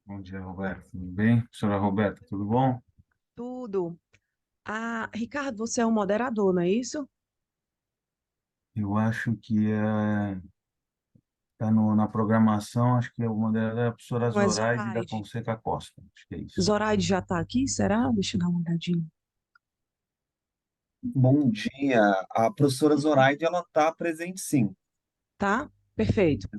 Bom dia, Roberto. Tudo bem? Professora Roberta, tudo bom? Tudo. Ricardo, você é o moderador, não é isso? Eu acho que tá na programação, acho que o moderador é a professora Não é Zoraide da Zoraide? Fonseca Costa. Acho que é isso. Zoraide já está aqui, será? Deixa eu dar uma olhadinha. Bom dia. A professora Zoraide, ela está presente, sim. Tá? Perfeito.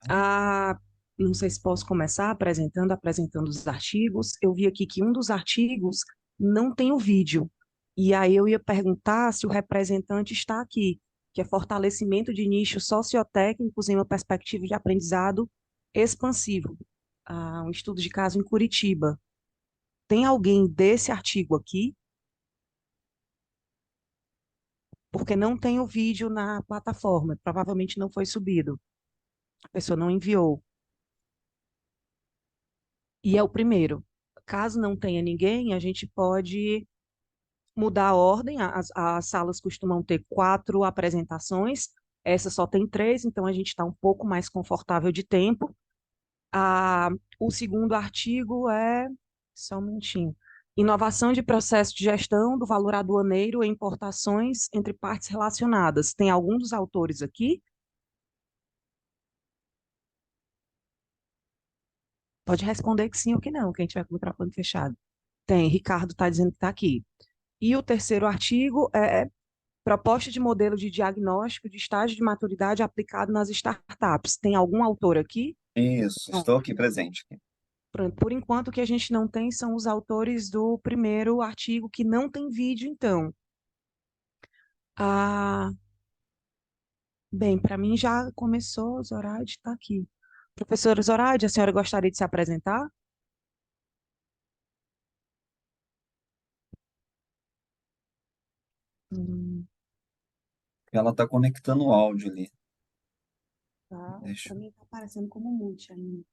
Ah, não sei se posso começar apresentando os artigos. Eu vi aqui que um dos artigos não tem o vídeo. E aí eu ia perguntar se o representante está aqui, que é fortalecimento de nichos sociotécnicos em uma perspectiva de aprendizado expansivo. Um estudo de caso em Curitiba. Tem alguém desse artigo aqui? Porque não tem o vídeo na plataforma, provavelmente não foi subido, a pessoa não enviou. E é o primeiro. Caso não tenha ninguém, a gente pode mudar a ordem. As salas costumam ter 4 apresentações, essa só tem 3, então a gente está um pouco mais confortável de tempo. Ah, o segundo artigo é. Só um minutinho. Inovação de processo de gestão do valor aduaneiro em importações entre partes relacionadas. Tem algum dos autores aqui? Pode responder que sim ou que não, quem tiver com o microfone fechado. Tem, Ricardo está dizendo que está aqui. E o terceiro artigo é proposta de modelo de diagnóstico de estágio de maturidade aplicado nas startups. Tem algum autor aqui? Isso, Não. estou aqui presente. Por enquanto, o que a gente não tem são os autores do primeiro artigo, que não tem vídeo, então. Ah, bem, para mim já começou, Zoraide está aqui. Professora Zoraide, a senhora gostaria de se apresentar? Hum, Ela está conectando o áudio ali. tá. Deixa Para eu... mim está aparecendo como mute ainda.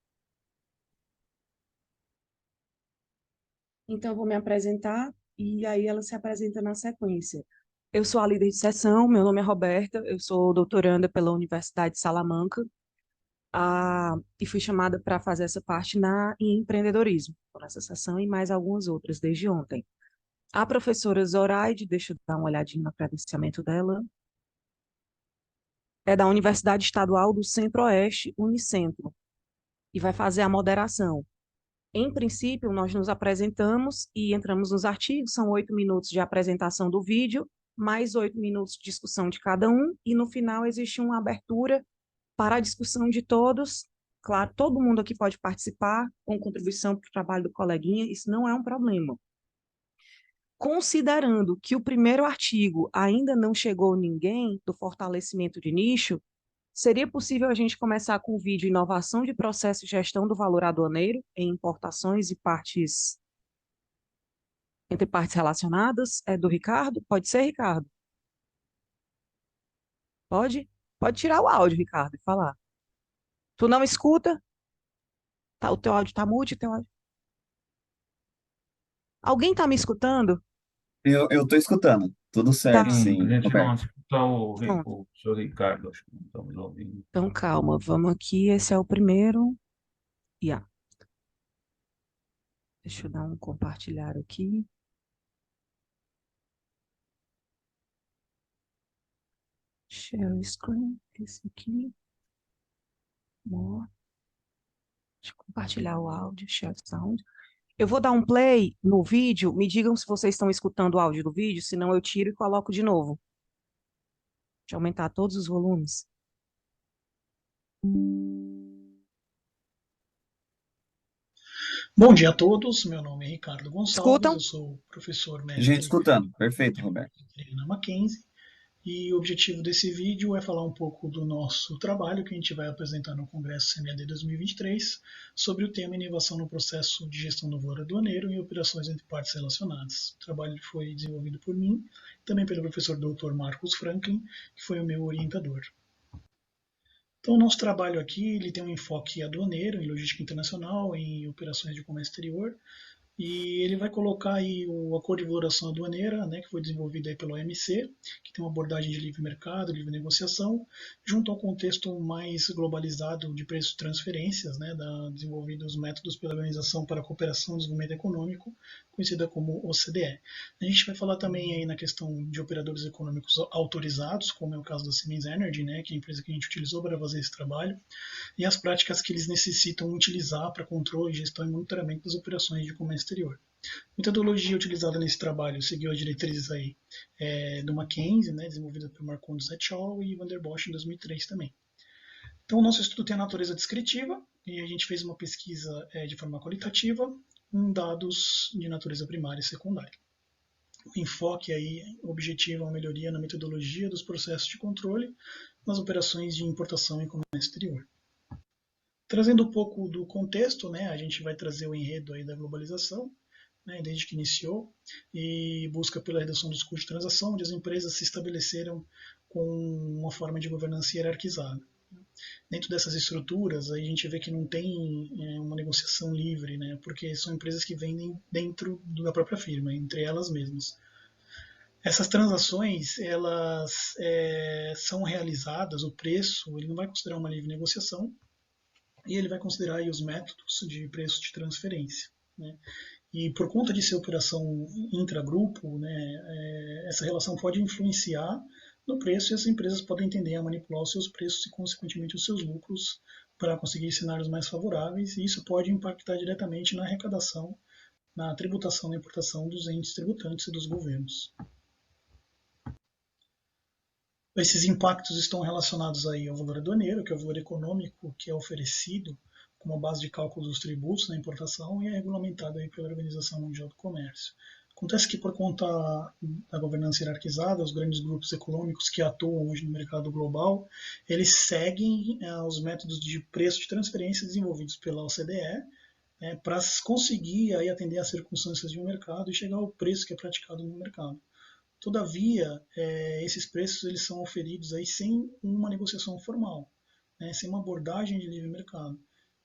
Então, eu vou me apresentar e aí ela se apresenta na sequência. Eu sou a líder de sessão, meu nome é Roberta, eu sou doutoranda pela Universidade de Salamanca, e fui chamada para fazer essa parte em empreendedorismo, por essa sessão e mais algumas outras desde ontem. A professora Zoraide, deixa eu dar uma olhadinha no credenciamento dela, é da Universidade Estadual do Centro-Oeste, Unicentro, e vai fazer a moderação. Em princípio, nós nos apresentamos e entramos nos artigos, são 8 minutos de apresentação do vídeo, mais 8 minutos de discussão de cada um, e no final existe uma abertura para a discussão de todos. Claro, todo mundo aqui pode participar com contribuição para o trabalho do coleguinha, isso não é um problema. Considerando que o primeiro artigo ainda não chegou ninguém do fortalecimento de nicho, seria possível a gente começar com o vídeo Inovação de Processo de Gestão do Valor Aduaneiro em Importações e Partes entre partes relacionadas, é do Ricardo? Pode ser, Ricardo? Pode? Pode tirar o áudio, Ricardo, e falar. Tu não escuta? Tá, o teu áudio tá mute, o teu áudio. Alguém tá me escutando? Eu estou escutando. Tudo certo, Tá, Sim, a sim, gente não Roberto. escuta pronto. o professor Ricardo, acho que não estamos ouvindo. Então, calma, vamos aqui. Esse é o primeiro. Yeah. Deixa eu dar um compartilhar aqui. Share screen. Esse aqui. More. Deixa eu compartilhar o áudio. Share sound. Eu vou dar um play no vídeo. Me digam se vocês estão escutando o áudio do vídeo, senão eu tiro e coloco de novo. Deixa eu aumentar todos os volumes. Bom dia a todos, meu nome é Ricardo Gonçalves, eu Escutam? sou professor Gente mestre escutando. Perfeito, de Roberto. pediatria na Mackenzie e o objetivo desse vídeo é falar um pouco do nosso trabalho que a gente vai apresentar no Congresso CMAD 2023 sobre o tema Inovação no Processo de Gestão do Valor Aduaneiro e Operações entre Partes Relacionadas. O trabalho foi desenvolvido por mim, também pelo professor Dr. Marcos Franklin, que foi o meu orientador. Então, o nosso trabalho aqui ele tem um enfoque aduaneiro, em logística internacional, em operações de comércio exterior, E ele vai colocar aí o Acordo de Valoração Aduaneira, né, que foi desenvolvido aí pela OMC, que tem uma abordagem de livre mercado, livre negociação, junto ao contexto mais globalizado de preços de transferências, né, desenvolvidos métodos pela Organização para a Cooperação e Desenvolvimento Econômico, conhecida como OCDE. A gente vai falar também aí na questão de operadores econômicos autorizados, como é o caso da Siemens Energy, né, que é a empresa que a gente utilizou para fazer esse trabalho, e as práticas que eles necessitam utilizar para controle, gestão e monitoramento das operações de comércio exterior. A metodologia utilizada nesse trabalho seguiu as diretrizes aí do Mackenzie, né, desenvolvida por Marcondes et al. E Van der Bosch em 2003 também. Então, o nosso estudo tem a natureza descritiva e a gente fez uma pesquisa de forma qualitativa com dados de natureza primária e secundária. O enfoque aí objetivo é uma melhoria na metodologia dos processos de controle nas operações de importação e comércio exterior. Trazendo um pouco do contexto, né, a gente vai trazer o enredo aí da globalização, né, desde que iniciou, e busca pela redução dos custos de transação, onde as empresas se estabeleceram com uma forma de governança hierarquizada. Dentro dessas estruturas, a gente vê que não tem uma negociação livre, né, porque são empresas que vendem dentro da própria firma, entre elas mesmas. Essas transações, elas são realizadas, o preço, ele não vai considerar uma livre negociação, e ele vai considerar aí os métodos de preço de transferência, né? E por conta de ser operação intragrupo, né, essa relação pode influenciar no preço e as empresas podem tender a manipular os seus preços e, consequentemente, os seus lucros para conseguir cenários mais favoráveis, e isso pode impactar diretamente na arrecadação, na tributação da importação dos entes tributantes e dos governos. Esses impactos estão relacionados aí ao valor aduaneiro, que é o valor econômico que é oferecido como base de cálculo dos tributos na importação e é regulamentado aí pela Organização Mundial do Comércio. Acontece que, por conta da governança hierarquizada, os grandes grupos econômicos que atuam hoje no mercado global, eles seguem os métodos de preço de transferência desenvolvidos pela OCDE, para conseguir aí atender às circunstâncias de um mercado e chegar ao preço que é praticado no mercado. Todavia, esses preços eles são oferidos aí sem uma negociação formal, né, sem uma abordagem de livre mercado.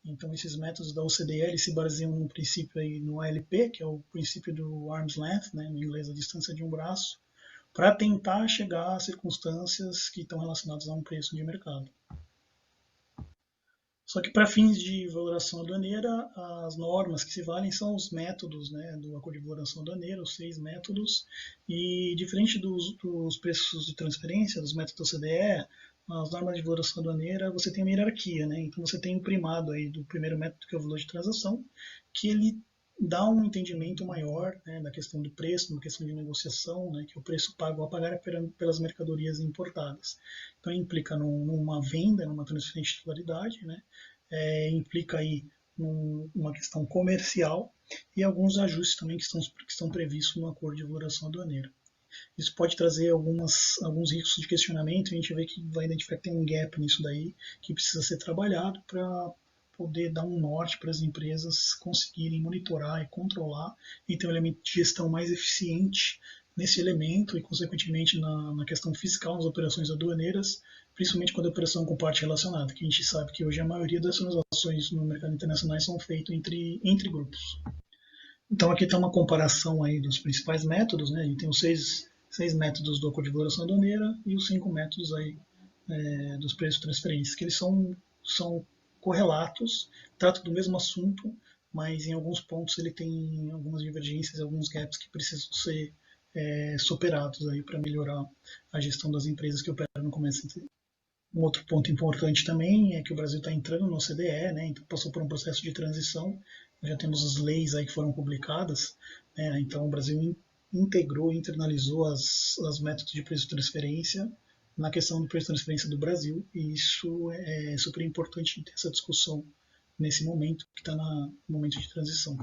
Então, esses métodos da OCDE se baseiam no princípio aí, no ALP, que é o princípio do arm's length, né, no inglês a distância de um braço, para tentar chegar a circunstâncias que estão relacionadas a um preço de mercado. Só que para fins de valoração aduaneira, as normas que se valem são os métodos, né, do Acordo de Valoração Aduaneira, os 6 métodos, e diferente dos preços de transferência, dos métodos OCDE, as normas de valoração aduaneira, você tem uma hierarquia, né? Então você tem o primado aí do primeiro método, que é o valor de transação, que ele dá um entendimento maior, né, da questão do preço, da questão de negociação, né, que é o preço pago a pagar pelas mercadorias importadas. Então implica numa venda, numa transferência de titularidade, né, implica aí numa questão comercial e alguns ajustes também que estão previstos no acordo de valoração aduaneira. Isso pode trazer alguns riscos de questionamento, e a gente vê que vai identificar que tem um gap nisso daí, que precisa ser trabalhado para poder dar um norte para as empresas conseguirem monitorar e controlar e ter um elemento de gestão mais eficiente nesse elemento e, consequentemente, na questão fiscal, nas operações aduaneiras, principalmente quando a operação com parte relacionada, que a gente sabe que hoje a maioria das transações no mercado internacional são feitas entre grupos. Então aqui está uma comparação aí dos principais métodos, né? A gente tem os seis métodos do Acordo de Valoração Aduaneira e os 5 métodos aí dos preços de transferência, que eles são correlatos, tratam do mesmo assunto, mas em alguns pontos ele tem algumas divergências, alguns gaps que precisam ser superados aí para melhorar a gestão das empresas que operam no comércio exterior. Um outro ponto importante também é que o Brasil está entrando no OCDE, né? Então passou por um processo de transição. Já temos as leis aí que foram publicadas, né? Então o Brasil integrou, internalizou as métodos de preço de transferência na questão do preço de transferência do Brasil, e isso é super importante ter essa discussão nesse momento que está no momento de transição.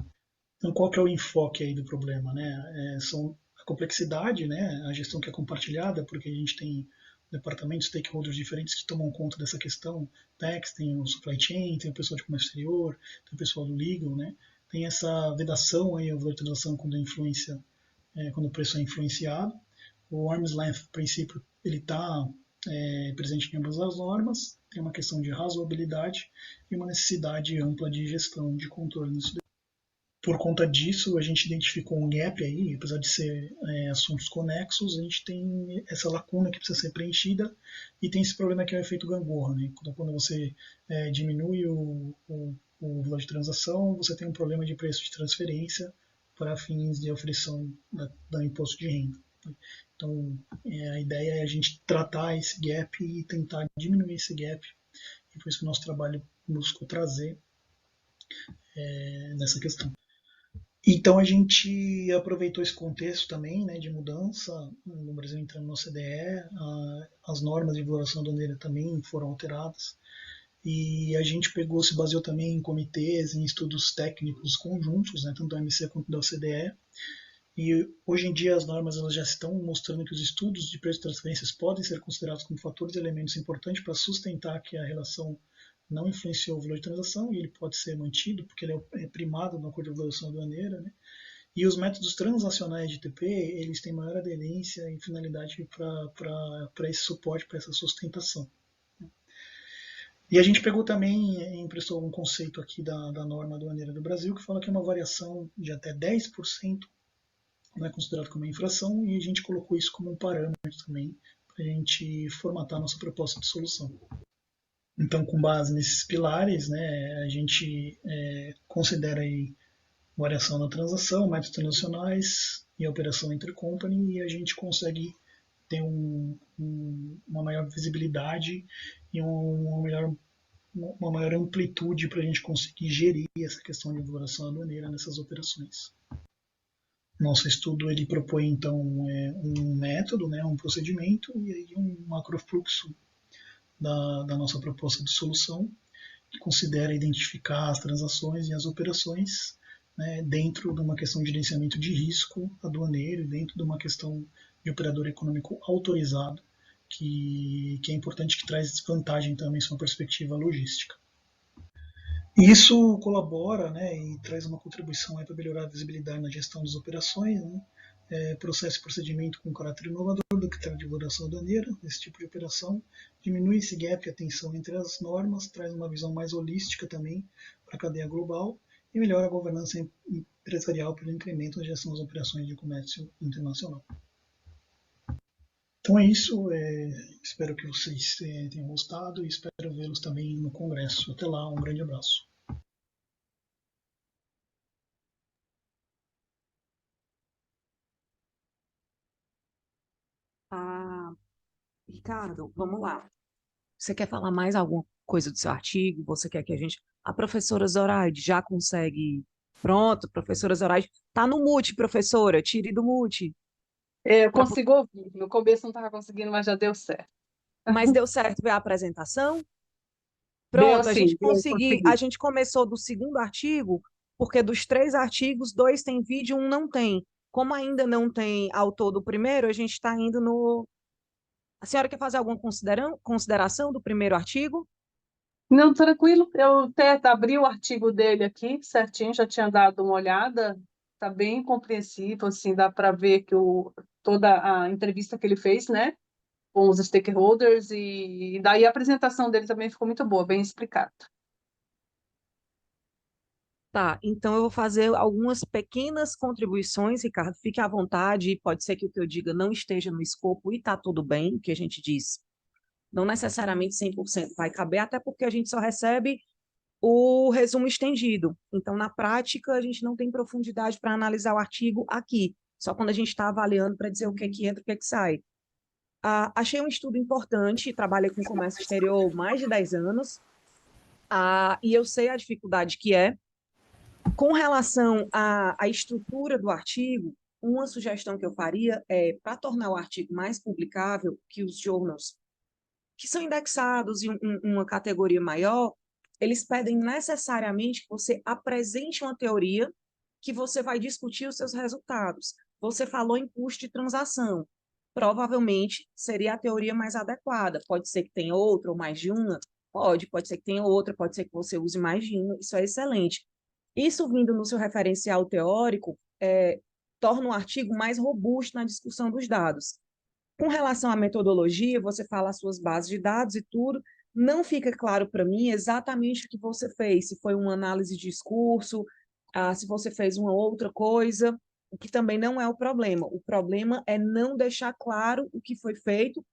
Então qual que é o enfoque aí do problema, né? São a complexidade, né? A gestão que é compartilhada, porque a gente tem departamentos, stakeholders diferentes que tomam conta dessa questão. Tax, tem o supply chain, tem o pessoal de comércio exterior, tem o pessoal do legal, né? Tem essa vedação aí, a valor de transação quando quando o preço é influenciado. O arm's length, princípio, ele está presente em ambas as normas. Tem uma questão de razoabilidade e uma necessidade ampla de gestão, de controle nisso. Por conta disso, a gente identificou um gap aí, apesar de ser assuntos conexos, a gente tem essa lacuna que precisa ser preenchida e tem esse problema que é o efeito gangorra, né? Quando você diminui o valor de transação, você tem um problema de preço de transferência para fins de aferição do imposto de renda. Então, a ideia é a gente tratar esse gap e tentar diminuir esse gap, e por isso que o nosso trabalho buscou trazer nessa questão. Então a gente aproveitou esse contexto também, né, de mudança no Brasil entrando no OCDE, as normas de divulgação aduaneira também foram alteradas, e a gente se baseou também em comitês, em estudos técnicos conjuntos, né, tanto da OMC quanto da OCDE, e hoje em dia as normas elas já estão mostrando que os estudos de preço de transferências podem ser considerados como fatores e elementos importantes para sustentar que a relação não influenciou o valor de transação e ele pode ser mantido porque ele é primado no acordo de valorização aduaneira, né? E os métodos transacionais de TP, eles têm maior aderência e finalidade para esse suporte, para essa sustentação. E a gente pegou também, emprestou um conceito aqui da norma aduaneira do Brasil, que fala que uma variação de até 10% não é considerado como uma infração, e a gente colocou isso como um parâmetro também para a gente formatar a nossa proposta de solução. Então, com base nesses pilares, né, a gente considera aí variação na transação, métodos transacionais e a operação intercompany, e a gente consegue ter uma maior visibilidade e uma maior amplitude para a gente conseguir gerir essa questão de valoração aduaneira nessas operações. Nosso estudo ele propõe então um método, né, um procedimento e aí um macrofluxo da nossa proposta de solução, que considera identificar as transações e as operações, né, dentro de uma questão de gerenciamento de risco aduaneiro, dentro de uma questão de operador econômico autorizado, que é importante, que traz desvantagem também sob uma perspectiva logística. Isso colabora, né, e traz uma contribuição para melhorar a visibilidade na gestão das operações, né, processo e procedimento com caráter inovador do critério de valoração aduaneira, esse tipo de operação, diminui esse gap e a tensão entre as normas, traz uma visão mais holística também para a cadeia global e melhora a governança empresarial pelo incremento na gestão das operações de comércio internacional. Então é isso, espero que vocês tenham gostado e espero vê-los também no congresso. Até lá, um grande abraço. Ah, Ricardo, vamos lá. Você quer falar mais alguma coisa do seu artigo? Você quer que a gente... A professora Zoraide já consegue... Pronto, professora Zoraide. Tá no mute, professora. Tire do mute. Eu Pra... consigo ouvir. No começo não estava conseguindo, mas já deu certo. Mas deu certo ver a apresentação? Deu Pronto, a gente sim, deu, a consegui. gente começou do segundo artigo, porque dos 3 artigos, 2 têm vídeo, um não tem. Como ainda não tem autor do primeiro, a gente está indo no... A senhora quer fazer alguma consideração do primeiro artigo? Não, tranquilo. Eu até abri o artigo dele aqui, certinho, já tinha dado uma olhada. Está bem compreensível, assim, dá para ver que toda a entrevista que ele fez, né, com os stakeholders, e daí a apresentação dele também ficou muito boa, bem explicado. Tá, então eu vou fazer algumas pequenas contribuições, Ricardo. Fique à vontade, pode ser que o que eu diga não esteja no escopo e tá tudo bem, o que a gente diz. Não necessariamente 100% vai caber, até porque a gente só recebe o resumo estendido. Então, na prática, a gente não tem profundidade para analisar o artigo aqui, só quando a gente está avaliando para dizer o que é que entra e o que é que sai. Achei um estudo importante, trabalhei com comércio exterior há mais de 10 anos, e eu sei a dificuldade que é. Com relação à estrutura do artigo, uma sugestão que eu faria é, para tornar o artigo mais publicável, que os journals que são indexados em uma categoria maior, eles pedem necessariamente que você apresente uma teoria que você vai discutir os seus resultados. Você falou em custo de transação. Provavelmente seria a teoria mais adequada. Pode ser que tenha outra ou mais de uma. Pode ser que tenha outra, pode ser que você use mais de uma. Isso é excelente. Isso vindo no seu referencial teórico, torna o artigo mais robusto na discussão dos dados. Com relação à metodologia, você fala as suas bases de dados e tudo, não fica claro para mim exatamente o que você fez, se foi uma análise de discurso, se você fez uma outra coisa, o que também não é o problema. O problema é não deixar claro o que foi feito,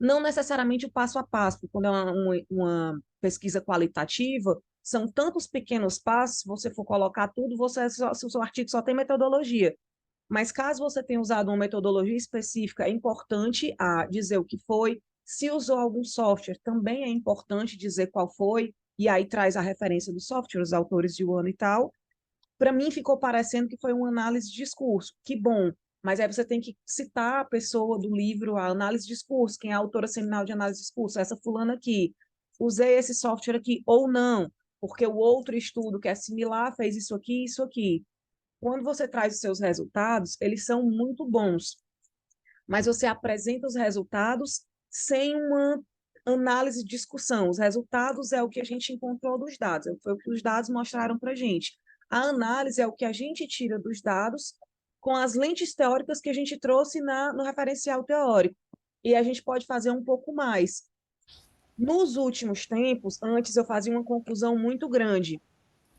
não necessariamente o passo a passo, porque quando é uma pesquisa qualitativa, são tantos pequenos passos, se você for colocar tudo, o seu artigo só tem metodologia. Mas caso você tenha usado uma metodologia específica, é importante dizer o que foi. Se usou algum software, também é importante dizer qual foi, e aí traz a referência do software, os autores de um ano e tal. Para mim ficou parecendo que foi uma análise de discurso. Que bom, mas aí você tem que citar a pessoa do livro, a análise de discurso, quem é a autora seminal de análise de discurso, essa fulana aqui. Usei esse software aqui ou não, porque o outro estudo que é similar fez isso aqui e isso aqui. Quando você traz os seus resultados, eles são muito bons, mas você apresenta os resultados sem uma análise de discussão. Os resultados é o que a gente encontrou dos dados, foi o que os dados mostraram para a gente. A análise é o que a gente tira dos dados com as lentes teóricas que a gente trouxe no referencial teórico. E a gente pode fazer um pouco mais. Nos últimos tempos, antes eu fazia uma conclusão muito grande.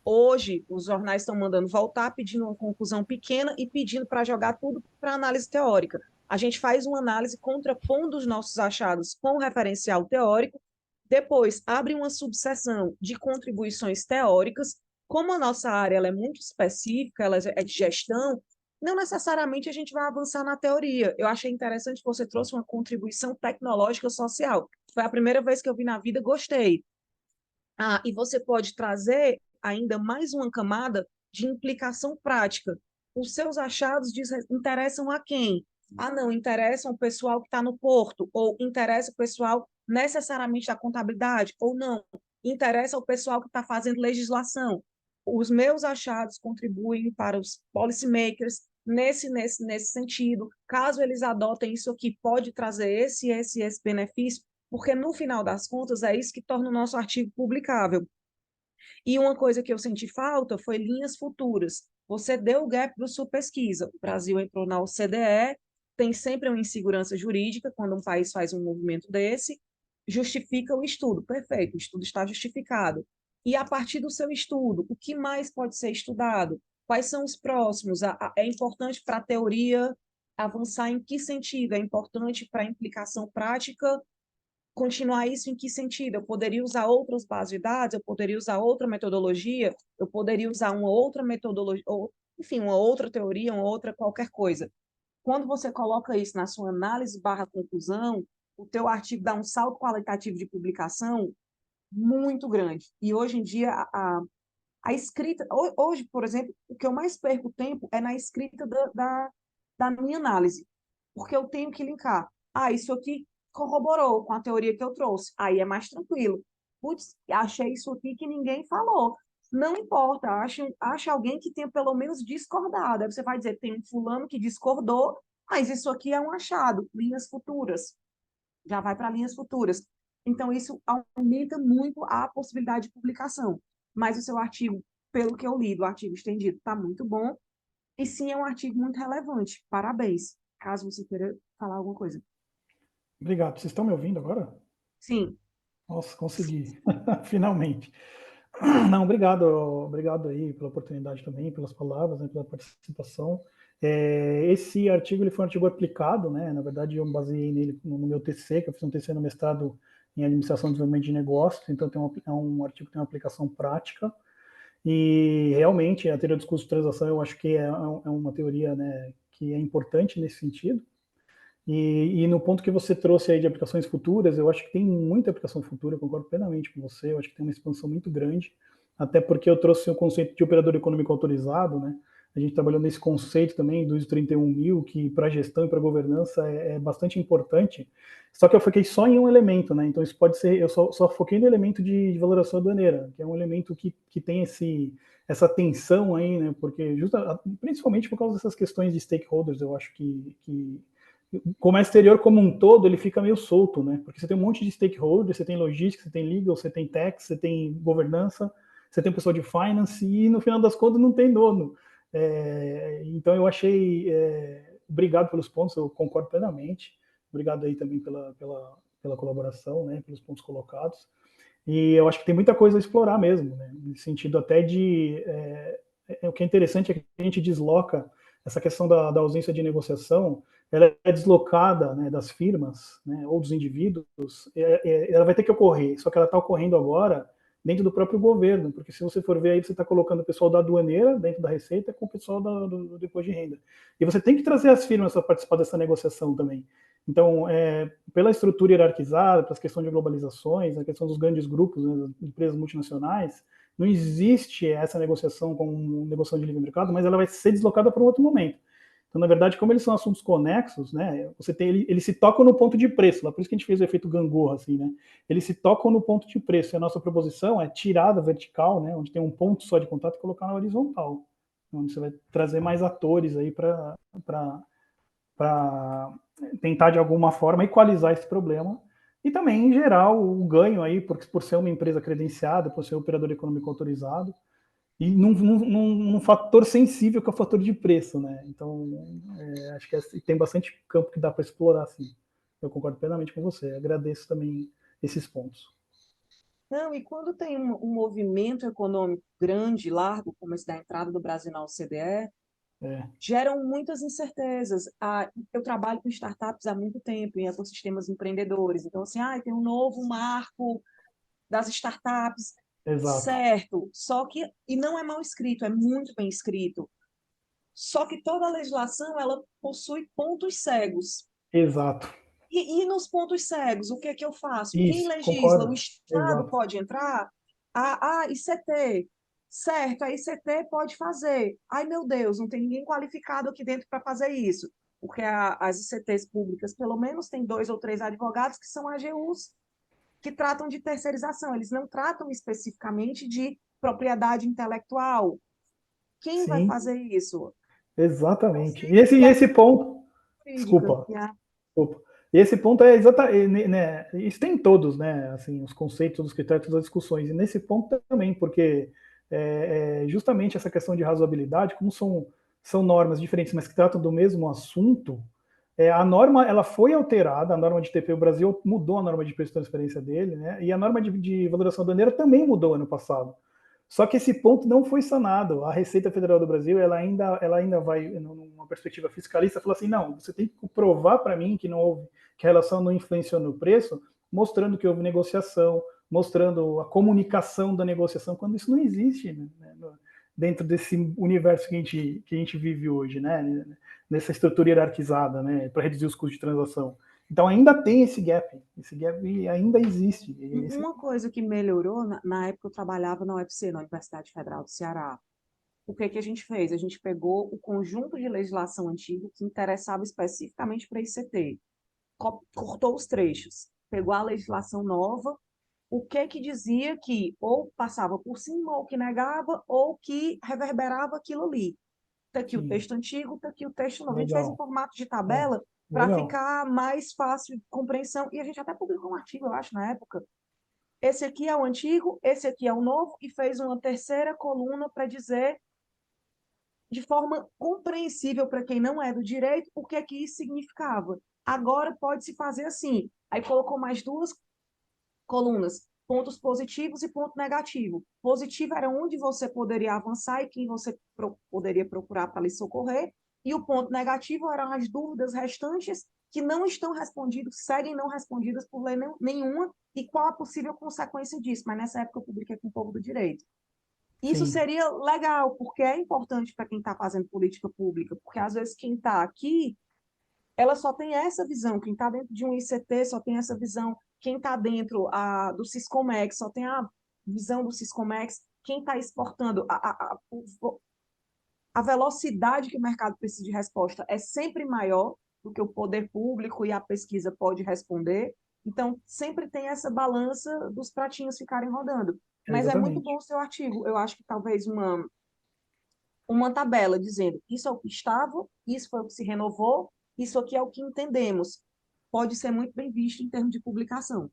Hoje, os jornais estão mandando voltar, pedindo uma conclusão pequena e pedindo para jogar tudo para análise teórica. A gente faz uma análise contrapondo os nossos achados com o referencial teórico, depois abre uma subseção de contribuições teóricas. Como a nossa área ela é muito específica, ela é de gestão, não necessariamente a gente vai avançar na teoria. Eu achei interessante que você trouxe uma contribuição tecnológica social. Foi a primeira vez que eu vi na vida, gostei. E você pode trazer ainda mais uma camada de implicação prática. Os seus achados interessam a quem? Não, interessam o pessoal que está no porto, ou interessa o pessoal necessariamente da contabilidade, ou não, interessa o pessoal que está fazendo legislação. Os meus achados contribuem para os policymakers nesse sentido. Caso eles adotem isso aqui, pode trazer esse benefício, porque no final das contas é isso que torna o nosso artigo publicável. E uma coisa que eu senti falta foi linhas futuras. Você deu o gap para sua pesquisa. O Brasil entrou na OCDE, tem sempre uma insegurança jurídica quando um país faz um movimento desse, justifica o estudo. Perfeito, o estudo está justificado. E a partir do seu estudo, o que mais pode ser estudado? Quais são os próximos? É importante para a teoria avançar em que sentido? É importante para a implicação prática continuar isso em que sentido? Eu poderia usar outras bases de dados, eu poderia usar outra metodologia, eu poderia usar uma outra metodologia, ou, enfim, uma outra teoria, uma outra qualquer coisa. Quando você coloca isso na sua análise barra conclusão, o teu artigo dá um salto qualitativo de publicação muito grande. E hoje em dia, a escrita, hoje, por exemplo, o que eu mais perco tempo é na escrita da minha análise, porque eu tenho que linkar. Isso aqui corroborou com a teoria que eu trouxe. Aí é mais tranquilo. Putz, achei isso aqui que ninguém falou. Não importa, ache alguém que tenha pelo menos discordado. Aí você vai dizer, tem um fulano que discordou, mas isso aqui é um achado, linhas futuras. Já vai para linhas futuras. Então, isso aumenta muito a possibilidade de publicação. Mas o seu artigo, pelo que eu li do artigo estendido, está muito bom. E sim, é um artigo muito relevante. Parabéns, caso você queira falar alguma coisa. Obrigado. Vocês estão me ouvindo agora? Sim. Nossa, consegui. Finalmente. Não, obrigado aí pela oportunidade também, pelas palavras, né, pela participação. Esse artigo ele foi um artigo aplicado, né? Na verdade, eu me baseei nele no meu TCC, que eu fiz um TCC no mestrado em Administração e Desenvolvimento de Negócios, então é um artigo que tem uma aplicação prática. E realmente a teoria do discurso de transação eu acho que é uma teoria, né, que é importante nesse sentido. E no ponto que você trouxe aí de aplicações futuras, eu acho que tem muita aplicação futura, eu concordo plenamente com você, eu acho que tem uma expansão muito grande, até porque eu trouxe o conceito de operador econômico autorizado, né? A gente trabalhou nesse conceito também do ISO 31000, que para gestão e para governança é bastante importante, só que eu foquei só em um elemento, né? Então isso pode ser, eu só foquei no elemento de valoração aduaneira, que é um elemento que tem essa tensão aí, né? Porque principalmente por causa dessas questões de stakeholders, eu acho que o comércio exterior como um todo, ele fica meio solto, né? Porque você tem um monte de stakeholders, você tem logística, você tem legal, você tem tax, você tem governança, você tem pessoal de finance e no final das contas não tem dono. Então eu achei, obrigado pelos pontos, eu concordo plenamente. Obrigado aí também pela colaboração, né? Pelos pontos colocados. E eu acho que tem muita coisa a explorar mesmo, né? No sentido até de o que é interessante é que a gente desloca essa questão da ausência de negociação, ela é deslocada, né, das firmas, né, ou dos indivíduos, ela vai ter que ocorrer, só que ela está ocorrendo agora dentro do próprio governo, porque se você for ver aí, você está colocando o pessoal da aduaneira dentro da Receita com o pessoal do imposto de renda. E você tem que trazer as firmas para participar dessa negociação também. Então, pela estrutura hierarquizada, pelas questões de globalizações, a questão dos grandes grupos, né, das empresas multinacionais, não existe essa negociação como negociação de livre mercado, mas ela vai ser deslocada para um outro momento. Então, na verdade, como eles são assuntos conexos, né, eles se tocam no ponto de preço, lá por isso que a gente fez o efeito gangorra, assim, né? Eles se tocam no ponto de preço. E a nossa proposição é tirar da vertical, né, onde tem um ponto só de contato, e colocar na horizontal, onde você vai trazer mais atores aí para tentar de alguma forma equalizar esse problema e também em geral o ganho aí por ser uma empresa credenciada, por ser um operador econômico autorizado e num fator sensível que é o fator de preço, né? Então acho que tem bastante campo que dá para explorar, assim. Eu concordo plenamente com você. Agradeço também esses pontos. Não, e quando tem um movimento econômico grande, largo, como esse da entrada do Brasil na OCDE, geram muitas incertezas. Eu trabalho com startups há muito tempo, em ecossistemas empreendedores. Então, assim, tem um novo marco das startups, Exato. certo. Só que, e não é mal escrito, é muito bem escrito. Só que toda a legislação, ela possui pontos cegos. Exato. E nos pontos cegos, o que é que eu faço? Isso, Quem legisla? O concordo. Estado Exato. pode entrar? ICT. Certo, a ICT pode fazer. Ai, meu Deus, não tem ninguém qualificado aqui dentro para fazer isso. Porque as ICTs públicas, pelo menos, tem 2 ou 3 advogados que são AGUs, que tratam de terceirização. Eles não tratam especificamente de propriedade intelectual. Quem vai Sim, fazer isso? exatamente. Conceito E de esse ponto... jurídica. Desculpa. Opa. E esse ponto é exatamente, né, isso tem em todos, né, assim, os conceitos, os critérios, as discussões, e nesse ponto também, porque justamente essa questão de razoabilidade, como são normas diferentes, mas que tratam do mesmo assunto, a norma ela foi alterada, a norma de TP, o Brasil mudou a norma de preço de transferência dele, né, e a norma de valoração aduaneira também mudou ano passado. Só que esse ponto não foi sanado. A Receita Federal do Brasil, ela ainda vai, numa perspectiva fiscalista, falar assim, não, você tem que provar para mim que não houve, que a relação não influenciou no preço, mostrando que houve negociação, mostrando a comunicação da negociação, quando isso não existe, né, dentro desse universo que a gente vive hoje, né, nessa estrutura hierarquizada, né, para reduzir os custos de transação. Então ainda tem esse gap ainda existe. Uma coisa que melhorou, na época eu trabalhava na UFC, na Universidade Federal do Ceará. O que que a gente fez? A gente pegou o conjunto de legislação antigo que interessava especificamente para ICT, cortou os trechos, pegou a legislação nova, o que dizia que ou passava por cima, ou que negava, ou que reverberava aquilo ali. Está aqui o texto antigo, está aqui o texto novo. A gente fez em formato de tabela para ficar mais fácil de compreensão, e a gente até publicou um artigo, eu acho, na época. Esse aqui é o antigo, esse aqui é o novo, e fez uma terceira coluna para dizer, de forma compreensível para quem não é do direito, o que é que isso significava. Agora pode-se fazer assim. Aí colocou mais 2 colunas, pontos positivos e ponto negativo. Positivo era onde você poderia avançar e quem você poderia procurar para lhe socorrer, e o ponto negativo eram as dúvidas restantes que não estão respondidas, seguem não respondidas por lei nenhuma, e qual a possível consequência disso. Mas nessa época eu publiquei com o povo do direito. Isso seria legal, porque é importante para quem está fazendo política pública, porque às vezes quem está aqui, ela só tem essa visão, quem está dentro de um ICT só tem essa visão, quem está dentro do Siscomex só tem a visão do Siscomex, quem está exportando, a velocidade que o mercado precisa de resposta é sempre maior do que o poder público e a pesquisa pode responder, então sempre tem essa balança dos pratinhos ficarem rodando. Mas é muito bom o seu artigo, eu acho que talvez uma tabela dizendo isso é o que estava, isso foi o que se renovou, isso aqui é o que entendemos. Pode ser muito bem visto em termos de publicação.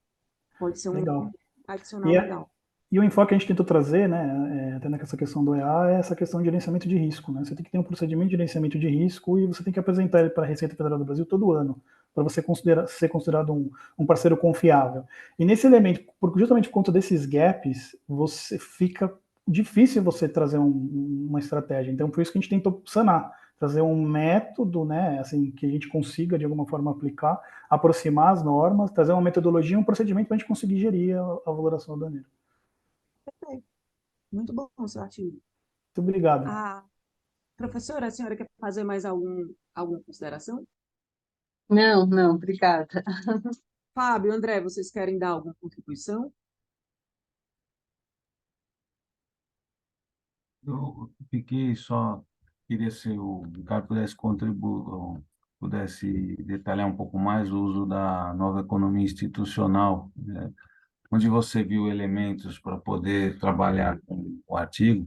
Pode ser um adicional legal. E o enfoque que a gente tentou trazer, né, até nessa questão do EA, é essa questão de gerenciamento de risco, né? Você tem que ter um procedimento de gerenciamento de risco e você tem que apresentar ele para a Receita Federal do Brasil todo ano, para você ser considerado um parceiro confiável. E nesse elemento, justamente por conta desses gaps, você fica difícil você trazer uma estratégia. Então, por isso que a gente tentou sanar, trazer um método, né, assim, que a gente consiga, de alguma forma, aplicar, aproximar as normas, trazer uma metodologia, um procedimento para a gente conseguir gerir a valoração aduaneira. Perfeito. Muito bom o seu artigo. Muito obrigado. Ah, professora, a senhora quer fazer mais alguma consideração? Não, não, obrigada. Fábio, André, vocês querem dar alguma contribuição? Eu fiquei só, queria se o Ricardo pudesse contribuir, pudesse detalhar um pouco mais o uso da nova economia institucional, né? Onde você viu elementos para poder trabalhar com o artigo,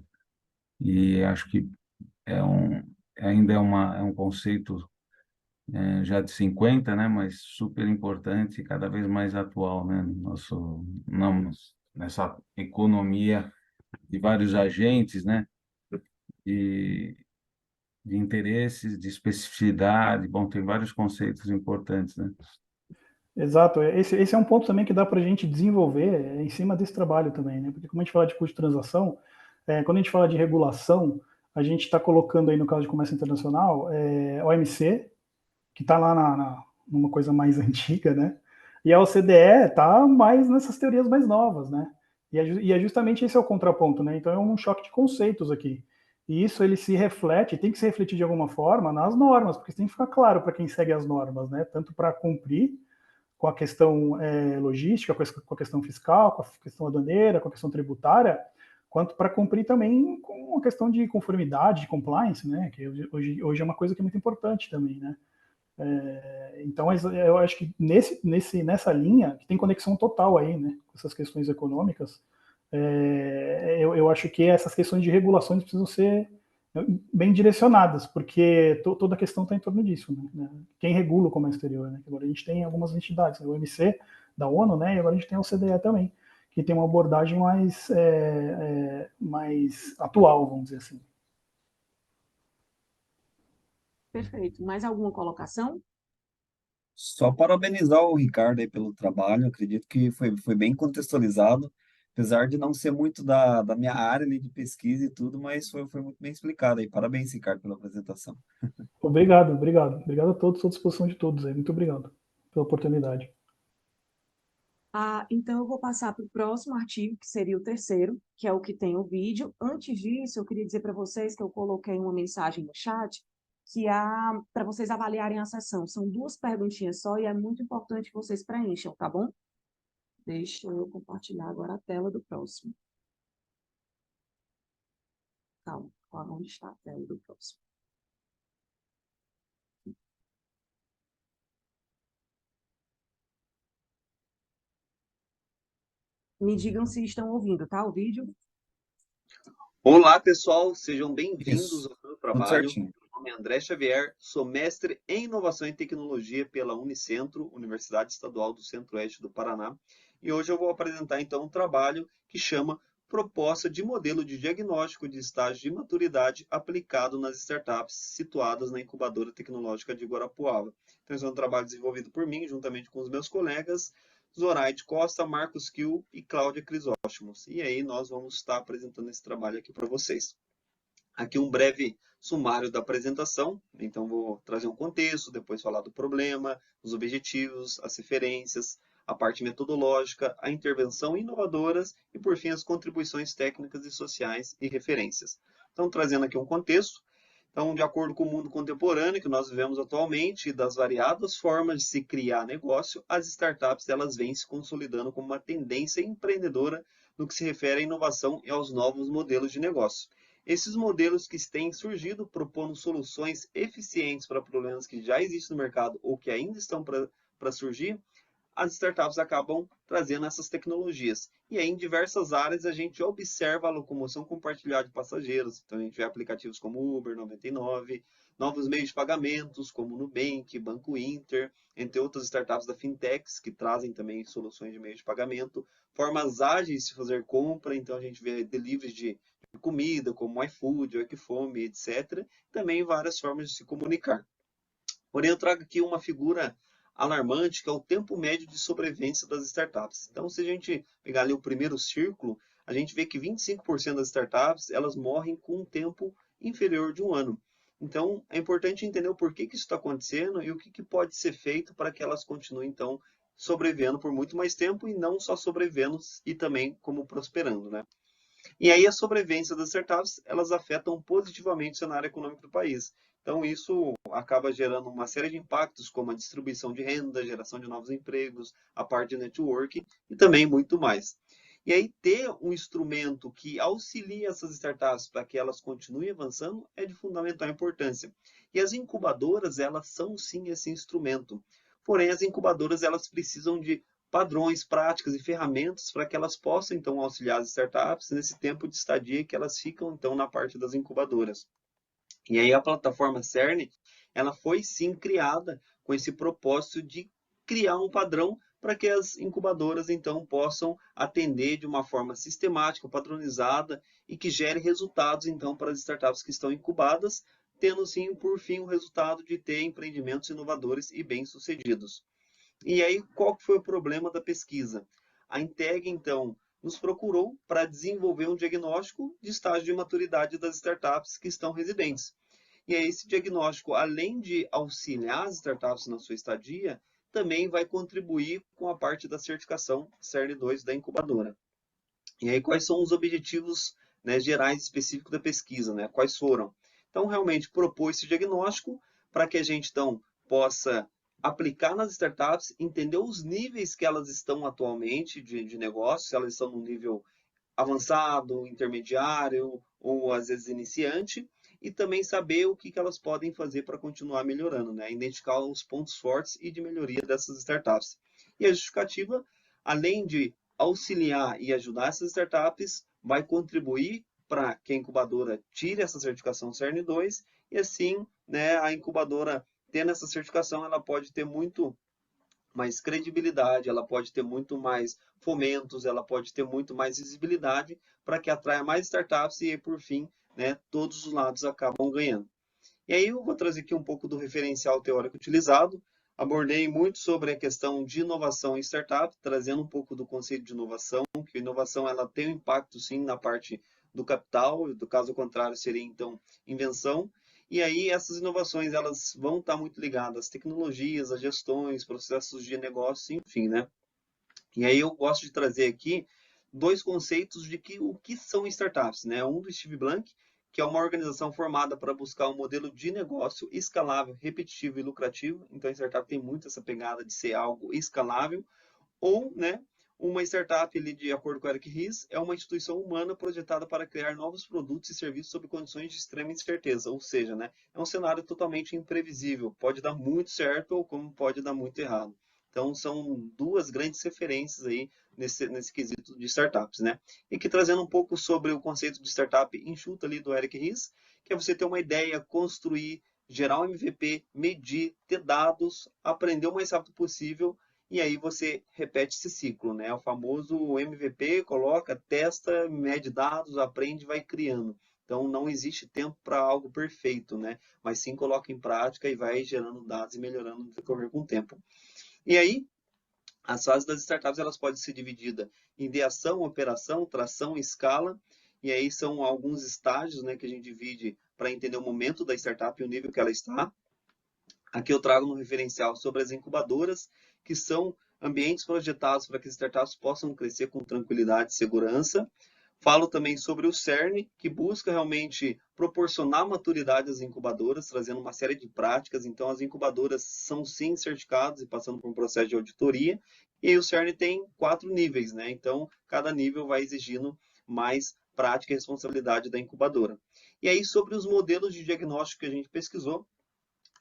e acho que é um, ainda é um conceito já de 50, né, mas super importante e cada vez mais atual, né, não, nessa economia de vários agentes, né, de, de interesses, de especificidade, bom, tem vários conceitos importantes, né. Exato, esse é um ponto também que dá para a gente desenvolver em cima desse trabalho também, né? Porque como a gente fala de custo de transação, quando a gente fala de regulação, a gente está colocando aí no caso de comércio internacional, OMC, que está lá numa coisa mais antiga, né? E a OCDE está mais nessas teorias mais novas, né? E é justamente esse é o contraponto, né? Então é um choque de conceitos aqui. E isso ele se reflete, tem que se refletir de alguma forma nas normas, porque tem que ficar claro para quem segue as normas, né? Tanto para cumprir com a questão logística, com a questão fiscal, com a questão aduaneira, com a questão tributária, quanto para cumprir também com a questão de conformidade, de compliance, né? Que hoje é uma coisa que é muito importante também, né? Então, eu acho que nessa linha, que tem conexão total aí, né, com essas questões econômicas, eu acho que essas questões de regulações precisam ser bem direcionadas, porque toda a questão está em torno disso, né? Quem regula o comércio exterior, né? Agora a gente tem algumas entidades, né? O OMC da ONU, né? E agora a gente tem a OCDE também, que tem uma abordagem mais atual, vamos dizer assim. Perfeito. Mais alguma colocação? Só parabenizar o Ricardo aí pelo trabalho, acredito que foi bem contextualizado, apesar de não ser muito da minha área ali de pesquisa e tudo, mas foi muito bem explicado aí. Parabéns, Ricardo, pela apresentação. Obrigado a todos, estou à disposição de todos aí. Muito obrigado pela oportunidade. Então, eu vou passar para o próximo artigo, que seria o terceiro, que é o que tem o vídeo. Antes disso, eu queria dizer para vocês que eu coloquei uma mensagem no chat, que para vocês avaliarem a sessão. São 2 perguntinhas só e é muito importante que vocês preencham, tá bom? Deixa eu compartilhar agora a tela do próximo. Calma, onde está a tela do próximo? Me digam se estão ouvindo, tá? O vídeo? Olá, pessoal, sejam bem-vindos Isso, ao meu tudo trabalho. certinho. Meu nome é André Xavier, sou mestre em Inovação e Tecnologia pela Unicentro, Universidade Estadual do Centro-Oeste do Paraná, e hoje eu vou apresentar então um trabalho que chama Proposta de Modelo de Diagnóstico de Estágio de Maturidade aplicado nas startups situadas na Incubadora Tecnológica de Guarapuava. Então, esse é um trabalho desenvolvido por mim, juntamente com os meus colegas, Zoraide Costa, Marcos Kiel e Cláudia Crisóstomos. E aí nós vamos estar apresentando esse trabalho aqui para vocês. Aqui um breve sumário da apresentação, então vou trazer um contexto, depois falar do problema, os objetivos, as referências, a parte metodológica, a intervenção inovadoras e, por fim, as contribuições técnicas e sociais e referências. Então, trazendo aqui um contexto, então, de acordo com o mundo contemporâneo que nós vivemos atualmente e das variadas formas de se criar negócio, as startups elas vêm se consolidando como uma tendência empreendedora no que se refere à inovação e aos novos modelos de negócio. Esses modelos que têm surgido propondo soluções eficientes para problemas que já existem no mercado ou que ainda estão para surgir, as startups acabam trazendo essas tecnologias. E aí, em diversas áreas, a gente observa a locomoção compartilhada de passageiros. Então, a gente vê aplicativos como Uber 99, novos meios de pagamentos, como Nubank, Banco Inter, entre outras startups da Fintechs, que trazem também soluções de meio de pagamento, formas ágeis de fazer compra. Então, a gente vê deliveries de comida, como iFood, Equifome, etc. Também várias formas de se comunicar. Porém, eu trago aqui uma figura alarmante, que é o tempo médio de sobrevivência das startups. Então, se a gente pegar ali o primeiro círculo, a gente vê que 25% das startups, elas morrem com um tempo inferior de um ano. Então, é importante entender o porquê que isso está acontecendo e o que pode ser feito para que elas continuem, então, sobrevivendo por muito mais tempo e não só sobrevivendo e também como prosperando, né? E aí a sobrevivência das startups, elas afetam positivamente o cenário econômico do país. Então isso acaba gerando uma série de impactos, como a distribuição de renda, geração de novos empregos, a parte de networking e também muito mais. E aí ter um instrumento que auxilie essas startups para que elas continuem avançando é de fundamental importância. E as incubadoras, elas são sim esse instrumento. Porém, as incubadoras, elas precisam de padrões, práticas e ferramentas para que elas possam, então, auxiliar as startups nesse tempo de estadia que elas ficam, então, na parte das incubadoras. E aí a plataforma CERN, ela foi, sim, criada com esse propósito de criar um padrão para que as incubadoras, então, possam atender de uma forma sistemática, padronizada e que gere resultados, então, para as startups que estão incubadas, tendo, sim, por fim, o resultado de ter empreendimentos inovadores e bem-sucedidos. E aí, qual foi o problema da pesquisa? A Integ, então, nos procurou para desenvolver um diagnóstico de estágio de maturidade das startups que estão residentes. E aí, esse diagnóstico, além de auxiliar as startups na sua estadia, também vai contribuir com a parte da certificação CERN2 da incubadora. E aí, quais são os objetivos, né, gerais específicos da pesquisa, né? Quais foram? Então, realmente, propor esse diagnóstico para que a gente, então, possa aplicar nas startups, entender os níveis que elas estão atualmente de negócio, se elas estão no nível avançado, intermediário ou, às vezes, iniciante, e também saber o que elas podem fazer para continuar melhorando, né? Identificar os pontos fortes e de melhoria dessas startups. E a justificativa, além de auxiliar e ajudar essas startups, vai contribuir para que a incubadora tire essa certificação CERN2 e assim, né, a incubadora tendo essa certificação, ela pode ter muito mais credibilidade, ela pode ter muito mais fomentos, ela pode ter muito mais visibilidade para que atraia mais startups e, por fim, né, todos os lados acabam ganhando. E aí eu vou trazer aqui um pouco do referencial teórico utilizado. Abordei muito sobre a questão de inovação em startup, trazendo um pouco do conceito de inovação, que a inovação ela tem um impacto sim na parte do capital, do caso contrário seria então invenção. E aí essas inovações elas vão estar muito ligadas às tecnologias, às gestões, processos de negócio, enfim, né? E aí eu gosto de trazer aqui dois conceitos de o que são startups, né? Um do Steve Blank, que é uma organização formada para buscar um modelo de negócio escalável, repetitivo e lucrativo. Então a startup tem muito essa pegada de ser algo escalável, ou, né, uma startup, ali, de acordo com o Eric Ries, é uma instituição humana projetada para criar novos produtos e serviços sob condições de extrema incerteza, ou seja, né, é um cenário totalmente imprevisível, pode dar muito certo ou como pode dar muito errado. Então, são duas grandes referências aí nesse quesito de startups, né? E que trazendo um pouco sobre o conceito de startup enxuta ali do Eric Ries, que é você ter uma ideia, construir, gerar um MVP, medir, ter dados, aprender o mais rápido possível, e aí você repete esse ciclo, né? O famoso MVP, coloca, testa, mede dados, aprende, vai criando. Então não existe tempo para algo perfeito, né? Mas sim coloca em prática e vai gerando dados e melhorando no decorrer com o tempo. E aí, as fases das startups elas podem ser divididas em ideação, operação, tração e escala. E aí são alguns estágios, né, que a gente divide para entender o momento da startup e o nível que ela está. Aqui eu trago um referencial sobre as incubadoras, que são ambientes projetados para que as startups possam crescer com tranquilidade e segurança. Falo também sobre o CERN, que busca realmente proporcionar maturidade às incubadoras, trazendo uma série de práticas. Então, as incubadoras são sim certificadas e passando por um processo de auditoria. E aí o CERN tem 4 níveis, né? Então, cada nível vai exigindo mais prática e responsabilidade da incubadora. E aí, sobre os modelos de diagnóstico que a gente pesquisou,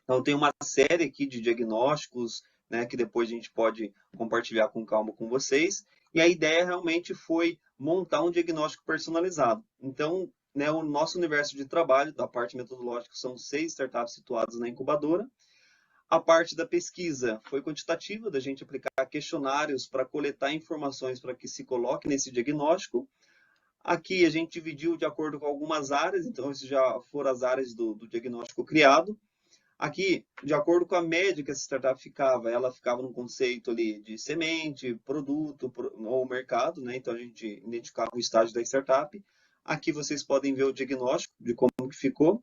então, tem uma série aqui de diagnósticos, né, que depois a gente pode compartilhar com calma com vocês. E a ideia realmente foi montar um diagnóstico personalizado. Então, né, o nosso universo de trabalho, da parte metodológica, são 6 startups situadas na incubadora. A parte da pesquisa foi quantitativa, da gente aplicar questionários para coletar informações para que se coloque nesse diagnóstico. Aqui a gente dividiu de acordo com algumas áreas, então, essas já foram as áreas do diagnóstico criado. Aqui, de acordo com a média que essa startup ficava, ela ficava num conceito ali de semente, produto ou mercado, né? Então a gente identificava o estágio da startup. Aqui vocês podem ver o diagnóstico de como que ficou.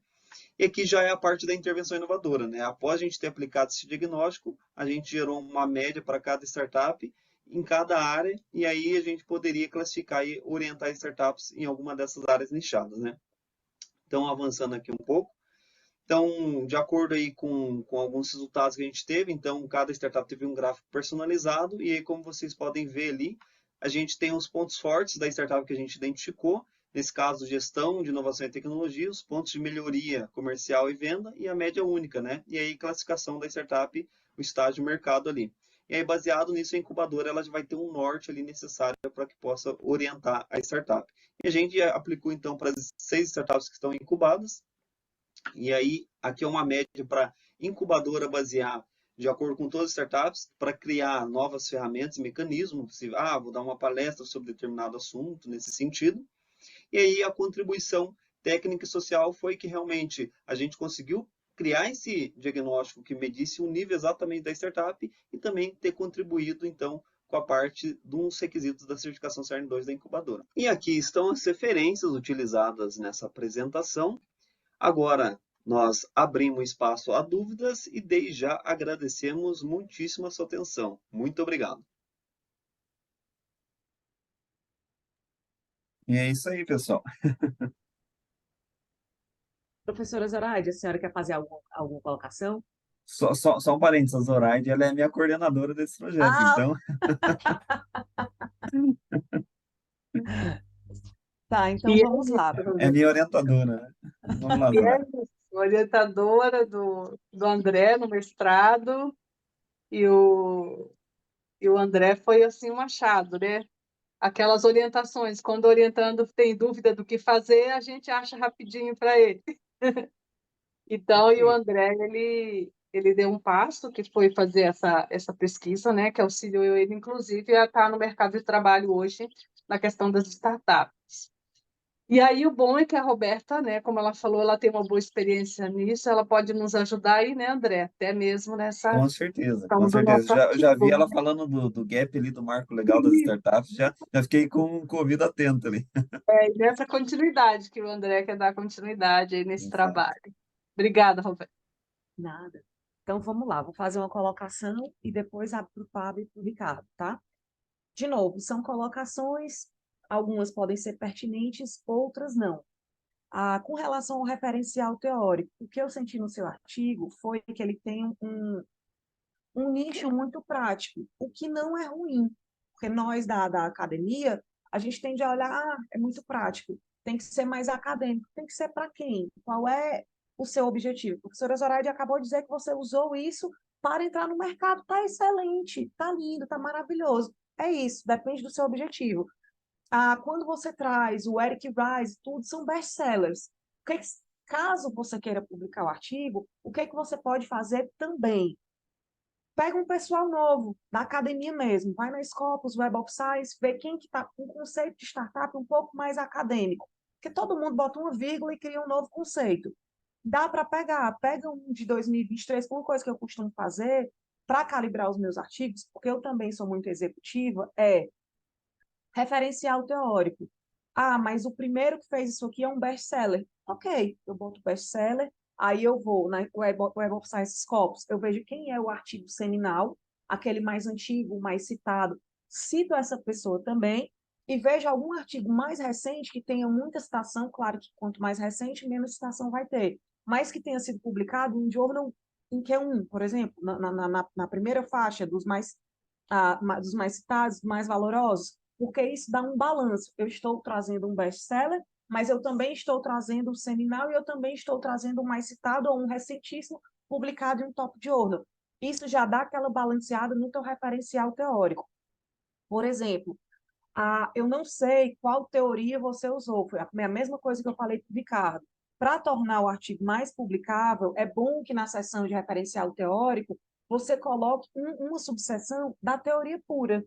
E aqui já é a parte da intervenção inovadora, né? Após a gente ter aplicado esse diagnóstico, a gente gerou uma média para cada startup em cada área, e aí a gente poderia classificar e orientar startups em alguma dessas áreas nichadas, né? Então, avançando aqui um pouco. Então, de acordo aí com alguns resultados que a gente teve, então cada startup teve um gráfico personalizado, e aí como vocês podem ver ali, a gente tem os pontos fortes da startup que a gente identificou, nesse caso, gestão de inovação e tecnologia, os pontos de melhoria comercial e venda, e a média única, né? E aí classificação da startup, o estágio mercado ali. E aí, baseado nisso, a incubadora ela já vai ter um norte ali necessário para que possa orientar a startup. E a gente aplicou, então, para as 6 startups que estão incubadas, e aí, aqui é uma média para incubadora basear de acordo com todas as startups, para criar novas ferramentas e mecanismos. Vou dar uma palestra sobre determinado assunto nesse sentido. E aí, a contribuição técnica e social foi que realmente a gente conseguiu criar esse diagnóstico que medisse o nível exatamente da startup e também ter contribuído, então, com a parte dos requisitos da certificação CERN 2 da incubadora. E aqui estão as referências utilizadas nessa apresentação. Agora, nós abrimos espaço a dúvidas e desde já agradecemos muitíssimo a sua atenção. Muito obrigado. E é isso aí, pessoal. Professora Zoraide, a senhora quer fazer alguma colocação? Só um parênteses, a Zoraide, ela é minha coordenadora desse projeto, Ah, então tá, então E é vamos lá, é professora. minha orientadora, né? Vamos lá, E é Zoraide. isso, orientadora do André no mestrado, e o André foi assim um achado, né? Aquelas orientações, quando o orientando tem dúvida do que fazer, a gente acha rapidinho para ele. Então, e o André, ele deu um passo, que foi fazer essa pesquisa, né, que auxiliou ele, inclusive, a estar no mercado de trabalho hoje, na questão das startups. E aí, o bom é que a Roberta, né, como ela falou, ela tem uma boa experiência nisso, ela pode nos ajudar aí, né, André? Até mesmo nessa Com certeza, com questão do certeza. nosso Já vi artigo, ela né? falando do gap ali, do marco legal das startups, já fiquei com o ouvido atento ali. E nessa continuidade, que o André quer dar continuidade aí nesse Exato. trabalho. Obrigada, Roberta. Nada. Então vamos lá, vou fazer uma colocação e depois abro para o Fábio e para o Ricardo, tá? De novo, são colocações, algumas podem ser pertinentes, outras não. Com relação ao referencial teórico, o que eu senti no seu artigo foi que ele tem um nicho muito prático, o que não é ruim, porque nós da academia, a gente tende a olhar, é muito prático, tem que ser mais acadêmico, tem que ser para quem? Qual é o seu objetivo? A professora Zoraide acabou de dizer que você usou isso para entrar no mercado, tá excelente, tá lindo, tá maravilhoso. É isso, depende do seu objetivo. Quando você traz o Eric Rice, tudo são best-sellers. Caso você queira publicar o artigo, o que é que você pode fazer também? Pega um pessoal novo, da academia mesmo, vai na Scopus, Web of Science, vê quem que está com um conceito de startup um pouco mais acadêmico. Porque todo mundo bota uma vírgula e cria um novo conceito. Dá para pega um de 2023, uma coisa que eu costumo fazer para calibrar os meus artigos, porque eu também sou muito executiva, é referencial teórico. Mas o primeiro que fez isso aqui é um best-seller. Ok, eu boto best-seller, aí eu vou na Web of Science Scopus, eu vejo quem é o artigo seminal, aquele mais antigo, mais citado, cito essa pessoa também, e vejo algum artigo mais recente que tenha muita citação, claro que quanto mais recente, menos citação vai ter, mas que tenha sido publicado em um jornal em Q1, por exemplo, na primeira faixa dos mais citados, mais valorosos, porque isso dá um balanço. Eu estou trazendo um best-seller, mas eu também estou trazendo um seminal e eu também estou trazendo um mais citado ou um recentíssimo publicado em um top journal. Isso já dá aquela balanceada no teu referencial teórico. Por exemplo, eu não sei qual teoria você usou, foi a mesma coisa que eu falei para o Ricardo. Para tornar o artigo mais publicável, é bom que na seção de referencial teórico você coloque uma subseção da teoria pura.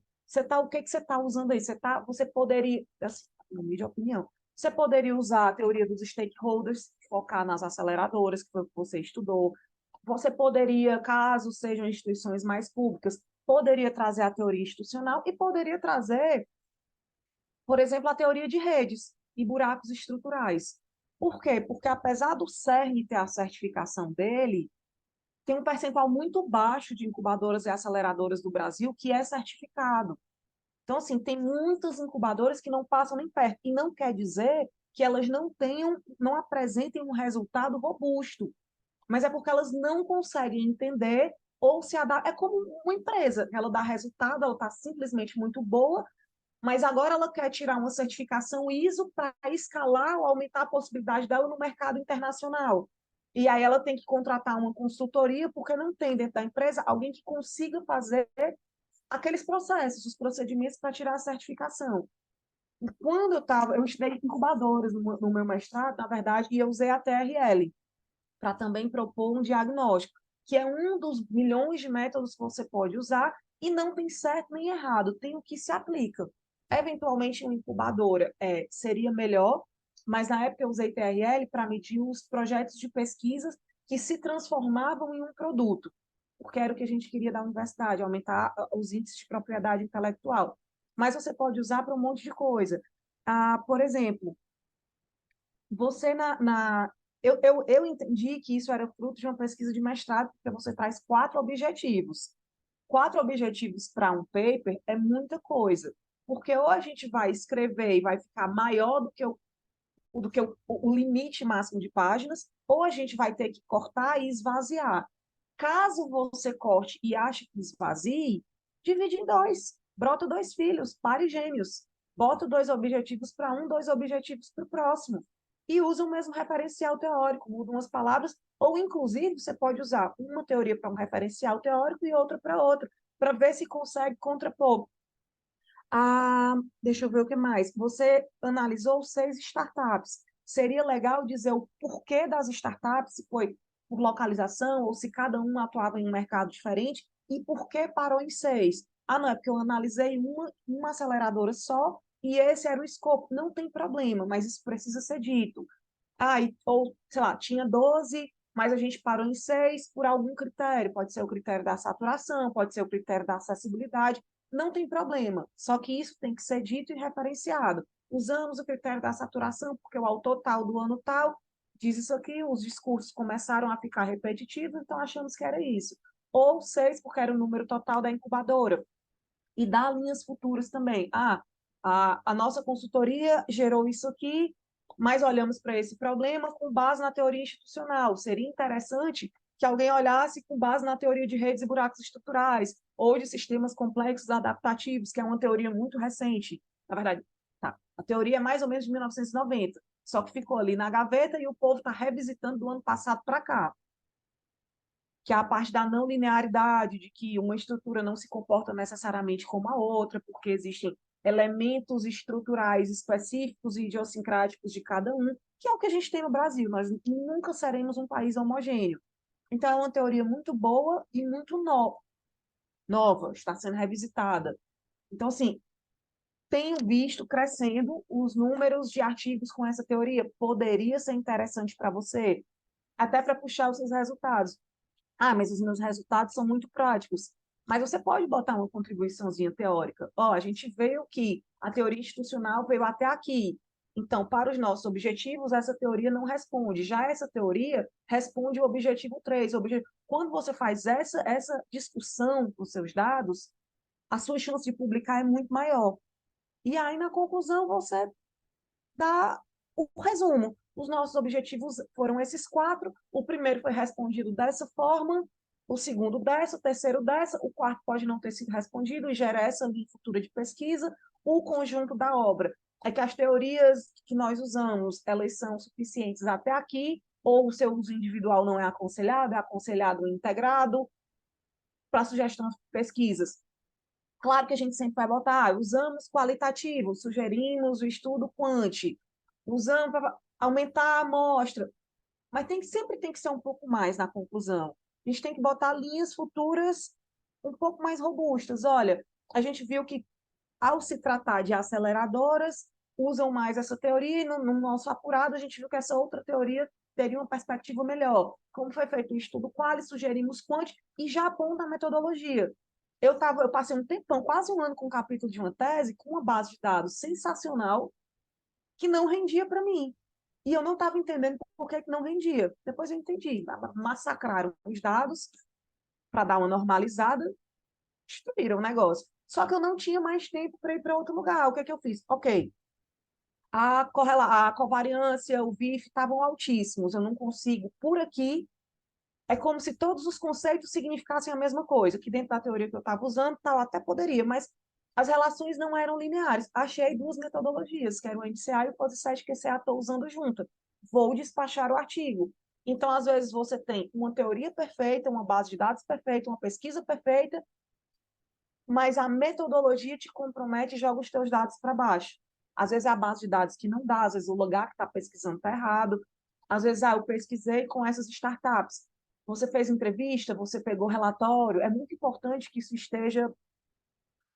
O que você está usando aí? Você poderia, assim, na minha opinião, você poderia usar a teoria dos stakeholders, focar nas aceleradoras, que foi o que você estudou, você poderia, caso sejam instituições mais públicas, poderia trazer a teoria institucional e poderia trazer, por exemplo, a teoria de redes e buracos estruturais. Por quê? Porque apesar do CERN ter a certificação dele, tem um percentual muito baixo de incubadoras e aceleradoras do Brasil que é certificado. Então, assim, tem muitas incubadoras que não passam nem perto. E não quer dizer que elas não apresentem um resultado robusto, mas é porque elas não conseguem entender ou se adaptar. É como uma empresa, ela dá resultado, ela está simplesmente muito boa, mas agora ela quer tirar uma certificação ISO para escalar ou aumentar a possibilidade dela no mercado internacional. E aí ela tem que contratar uma consultoria, porque não tem dentro da empresa alguém que consiga fazer aqueles processos, os procedimentos para tirar a certificação. E quando eu estudei incubadoras no meu mestrado, na verdade, e eu usei a TRL para também propor um diagnóstico, que é um dos milhões de métodos que você pode usar e não tem certo nem errado, tem o que se aplica. Eventualmente, uma incubadora seria melhor, mas na época eu usei TRL para medir os projetos de pesquisas que se transformavam em um produto, porque era o que a gente queria da universidade, aumentar os índices de propriedade intelectual. Mas você pode usar para um monte de coisa. Por exemplo, você eu entendi que isso era fruto de uma pesquisa de mestrado, porque você traz 4 objetivos. 4 objetivos para um paper é muita coisa, porque ou a gente vai escrever e vai ficar maior do que o limite máximo de páginas, ou a gente vai ter que cortar e esvaziar. Caso você corte e ache que esvazie, divide em 2. Brota 2 filhos, pares gêmeos. Bota 2 objetivos para um, 2 objetivos para o próximo. E usa o mesmo referencial teórico, muda umas palavras, ou inclusive você pode usar uma teoria para um referencial teórico e outra para outra, para ver se consegue contrapor. Deixa eu ver o que mais. Você analisou 6 startups. Seria legal dizer o porquê das startups, se foi por localização ou se cada um atuava em um mercado diferente e por que parou em 6. Não, é porque eu analisei uma aceleradora só e esse era o escopo. Não tem problema, mas isso precisa ser dito. Ou, sei lá, tinha 12, mas a gente parou em 6 por algum critério. Pode ser o critério da saturação, pode ser o critério da acessibilidade. Não tem problema, só que isso tem que ser dito e referenciado. Usamos o critério da saturação porque o autor tal do ano tal diz isso aqui, os discursos começaram a ficar repetitivos, então achamos que era isso. Ou 6, porque era o número total da incubadora. E dá linhas futuras também. A nossa consultoria gerou isso aqui, mas olhamos para esse problema com base na teoria institucional. Seria interessante que alguém olhasse com base na teoria de redes e buracos estruturais, ou de sistemas complexos adaptativos, que é uma teoria muito recente. Na verdade, a teoria é mais ou menos de 1990, só que ficou ali na gaveta e o povo está revisitando do ano passado para cá, que é a parte da não linearidade, de que uma estrutura não se comporta necessariamente como a outra, porque existem elementos estruturais específicos e idiosincráticos de cada um, que é o que a gente tem no Brasil. Nós nunca seremos um país homogêneo. Então, é uma teoria muito boa e muito nova, está sendo revisitada. Então, assim, tenho visto crescendo os números de artigos com essa teoria. Poderia ser interessante para você, até para puxar os seus resultados. Mas os meus resultados são muito práticos. Mas você pode botar uma contribuiçãozinha teórica. A gente veio que a teoria institucional veio até aqui. Então, para os nossos objetivos, essa teoria não responde. Já essa teoria responde o objetivo 3. Quando você faz essa discussão com os seus dados, a sua chance de publicar é muito maior. E aí, na conclusão, você dá o resumo. Os nossos objetivos foram esses 4. O primeiro foi respondido dessa forma, o segundo dessa, o terceiro dessa, o quarto pode não ter sido respondido e gera essa linha futura de pesquisa. O conjunto da obra é que as teorias que nós usamos, elas são suficientes até aqui, ou o seu uso individual não é aconselhado integrado para sugestões de pesquisas. Claro que a gente sempre vai botar, usamos qualitativo, sugerimos o estudo quant, usamos para aumentar a amostra, mas sempre tem que ser um pouco mais na conclusão. A gente tem que botar linhas futuras um pouco mais robustas. Olha, a gente viu que, ao se tratar de aceleradoras, usam mais essa teoria, e no nosso apurado a gente viu que essa outra teoria teria uma perspectiva melhor. Como foi feito o estudo qual, sugerimos quant, e já aponta a metodologia. Eu passei um tempão, quase um ano com um capítulo de uma tese, com uma base de dados sensacional, que não rendia para mim. E eu não estava entendendo por que não rendia. Depois eu entendi. Massacraram os dados para dar uma normalizada, destruíram o negócio. Só que eu não tinha mais tempo para ir para outro lugar. O que é que eu fiz? Ok, a covariância, o VIF estavam altíssimos. Eu não consigo, por aqui, é como se todos os conceitos significassem a mesma coisa, que dentro da teoria que eu estava usando, tal, até poderia, mas as relações não eram lineares. Achei duas metodologias, que eram o MCA e o POSI-7 QCA, estou usando junto. Vou despachar o artigo. Então, às vezes, você tem uma teoria perfeita, uma base de dados perfeita, uma pesquisa perfeita, mas a metodologia te compromete e joga os teus dados para baixo. Às vezes é a base de dados que não dá, às vezes o lugar que está pesquisando está errado, às vezes eu pesquisei com essas startups. Você fez entrevista, você pegou relatório, é muito importante que isso esteja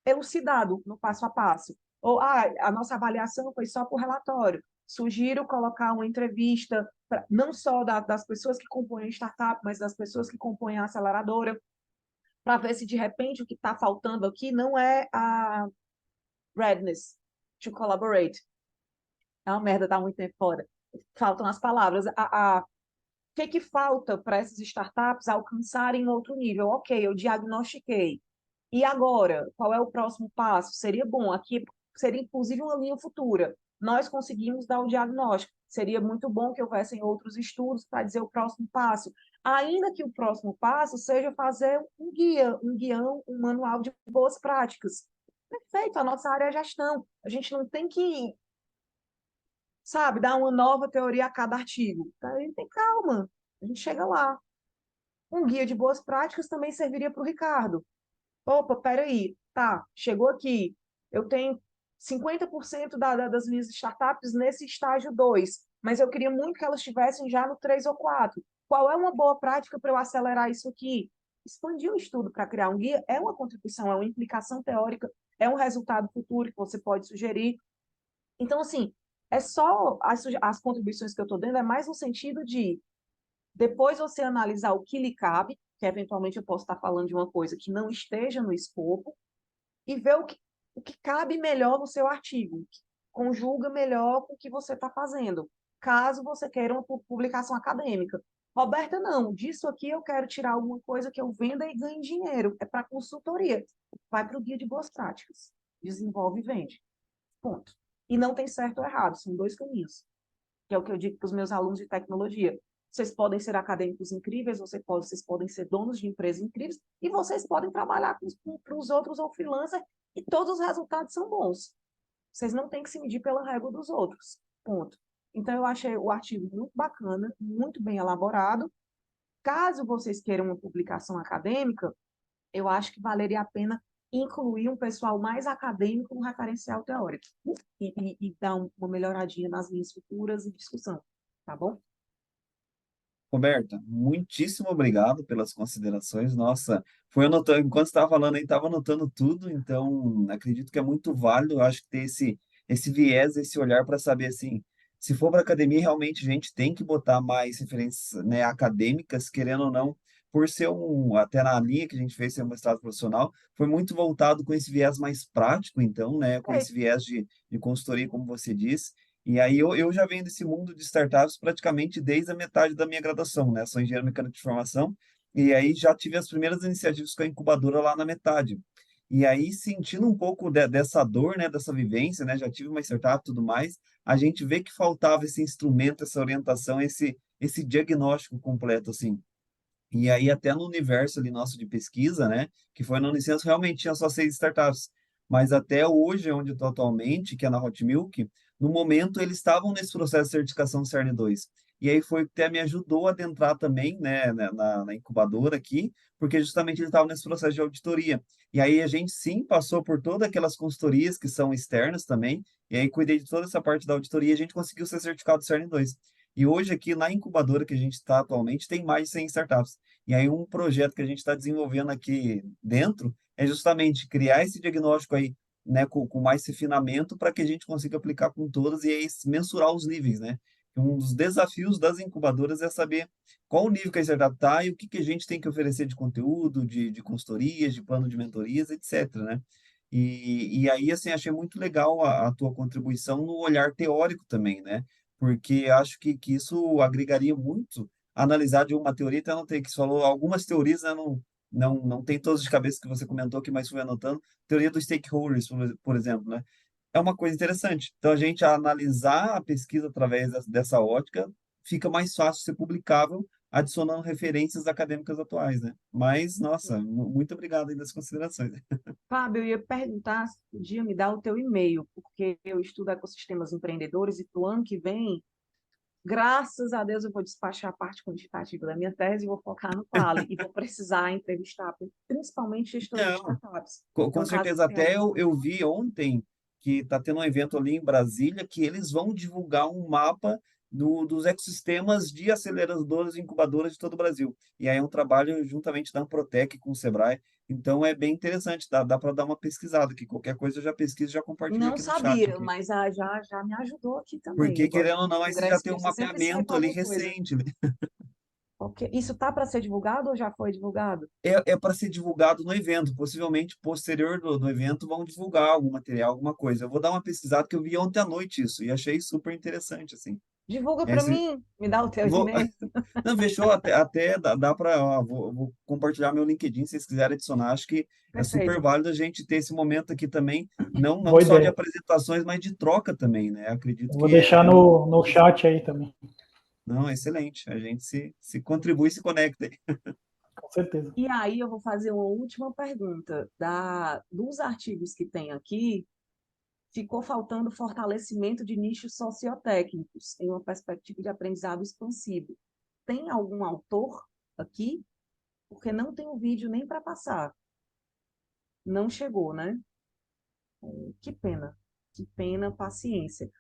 elucidado no passo a passo. Ou, a nossa avaliação foi só por relatório. Sugiro colocar uma entrevista, não só das pessoas que compõem a startup, mas das pessoas que compõem a aceleradora, para ver se de repente o que está faltando aqui não é a readiness to collaborate. É uma merda, tá muito tempo fora. Faltam as palavras. O que falta para essas startups alcançarem outro nível? Ok, eu diagnostiquei. E agora, qual é o próximo passo? Seria bom, aqui seria inclusive uma linha futura. Nós conseguimos dar o diagnóstico. Seria muito bom que houvessem outros estudos para dizer o próximo passo. Ainda que o próximo passo seja fazer um guia, um guião, um manual de boas práticas. Perfeito, a nossa área é gestão. A gente não tem que, sabe, dar uma nova teoria a cada artigo. A gente tem calma, a gente chega lá. Um guia de boas práticas também serviria para o Ricardo. Opa, peraí, tá, chegou aqui, eu tenho 50% das minhas startups nesse estágio 2, mas eu queria muito que elas estivessem já no 3 ou 4. Qual é uma boa prática para eu acelerar isso aqui? Expandir o estudo para criar um guia é uma contribuição, é uma implicação teórica, é um resultado futuro que você pode sugerir. Então, assim, é só as contribuições que eu estou dando, é mais no sentido de depois você analisar o que lhe cabe, que eventualmente eu posso estar falando de uma coisa que não esteja no escopo, e ver o que cabe melhor no seu artigo, que conjuga melhor com o que você está fazendo, caso você queira uma publicação acadêmica. Roberta, não, disso aqui eu quero tirar alguma coisa que eu venda e ganhe dinheiro, é para consultoria. Vai para o guia de boas práticas, desenvolve e vende. Ponto. E não tem certo ou errado, são dois caminhos, que é o que eu digo para os meus alunos de tecnologia. Vocês podem ser acadêmicos incríveis, vocês podem ser donos de empresas incríveis, e vocês podem trabalhar para os outros ou freelancer, e todos os resultados são bons. Vocês não têm que se medir pela régua dos outros. Ponto. Então, eu achei o artigo muito bacana, muito bem elaborado. Caso vocês queiram uma publicação acadêmica, eu acho que valeria a pena incluir um pessoal mais acadêmico no referencial teórico e dar uma melhoradinha nas linhas futuras e discussão, tá bom? Roberta, muitíssimo obrigado pelas considerações. Nossa, foi anotando, enquanto você estava falando aí, estava anotando tudo, então acredito que é muito válido, eu acho que ter esse viés, esse olhar para saber assim, se for para academia, realmente a gente tem que botar mais referências, né, acadêmicas, querendo ou não, por ser até na linha que a gente fez, ser um mestrado profissional, foi muito voltado com esse viés mais prático, então, né, com É, esse viés de consultoria, como você disse. E aí eu já venho desse mundo de startups praticamente desde a metade da minha graduação, né? Sou engenheiro mecânico de formação, e aí já tive as primeiras iniciativas com a incubadora lá na metade. E aí, sentindo um pouco dessa dor, né, dessa vivência, né, já tive uma startup e tudo mais, a gente vê que faltava esse instrumento, essa orientação, esse diagnóstico completo, assim. E aí, até no universo ali nosso de pesquisa, né, que foi na Unicentro, realmente tinha só 6 startups. Mas até hoje, onde eu estou atualmente, que é na Hot Milk, no momento eles estavam nesse processo de certificação CERN 2. E aí foi o que até me ajudou a adentrar também, né, na incubadora aqui, porque justamente eles estavam nesse processo de auditoria. E aí a gente sim passou por todas aquelas consultorias que são externas também, e aí cuidei de toda essa parte da auditoria e a gente conseguiu ser certificado CERN 2. E hoje aqui na incubadora que a gente está atualmente tem mais de 100 startups. E aí um projeto que a gente está desenvolvendo aqui dentro é justamente criar esse diagnóstico aí, né, com mais refinamento para que a gente consiga aplicar com todas e aí mensurar os níveis, né? um dos desafios das incubadoras é saber qual o nível que a startup está e o que a gente tem que oferecer de conteúdo, de consultorias, de plano de mentorias, etc., né? E aí, assim, achei muito legal a tua contribuição no olhar teórico também, né? Porque acho que isso agregaria muito analisar de uma teoria, então não tem, que você falou algumas teorias, né, não tem todas de cabeça que você comentou aqui, mas fui anotando. Teoria dos stakeholders, por exemplo, né? É uma coisa interessante. Então, a gente analisar a pesquisa através dessa ótica fica mais fácil ser publicável, adicionando referências acadêmicas atuais, né? Mas, nossa, muito obrigado aí das considerações. Fábio, eu ia perguntar se podia me dar o teu e-mail, porque eu estudo ecossistemas empreendedores e para o ano que vem, graças a Deus, eu vou despachar a parte quantitativa da minha tese e vou focar no Quali. E vou precisar entrevistar principalmente gestores de Não, startups. com Então, caso certeza, você tenha até alguma eu informação, vi ontem que está tendo um evento ali em Brasília que eles vão divulgar um mapa dos ecossistemas de aceleradoras e incubadoras de todo o Brasil. E aí é um trabalho juntamente da Amprotec com o Sebrae. Então é bem interessante, dá para dar uma pesquisada, que qualquer coisa eu já pesquiso e já compartilho não aqui no chat sabia, aqui. mas já me ajudou aqui também. Porque, Eu gosto querendo ou de não, aí você já congresso, tem porque um você sempre sai com mapeamento ali alguma coisa. recente, né? Ok. Isso tá para ser divulgado ou já foi divulgado? É para ser divulgado no evento, possivelmente posterior do evento vão divulgar algum material, alguma coisa. Eu vou dar uma pesquisada que eu vi ontem à noite isso e achei super interessante, assim. Divulga para Esse, mim, me dá o teu vou, e-mail. não, fechou, até dá para, vou compartilhar meu LinkedIn se vocês quiserem adicionar. Acho que é super Perfeito. válido a gente ter esse momento aqui também, não Boa só de ideia. apresentações, mas de troca também, né? Acredito Eu vou que é deixar muito. no chat aí também, Não, excelente. A gente se contribui e se conecta aí. com certeza. E aí eu vou fazer uma última pergunta. Dos artigos que tem aqui, ficou faltando fortalecimento de nichos sociotécnicos em uma perspectiva de aprendizado expansivo. Tem algum autor aqui? Porque não tem o vídeo nem para passar. Não chegou, né? Que pena. Que pena, paciência.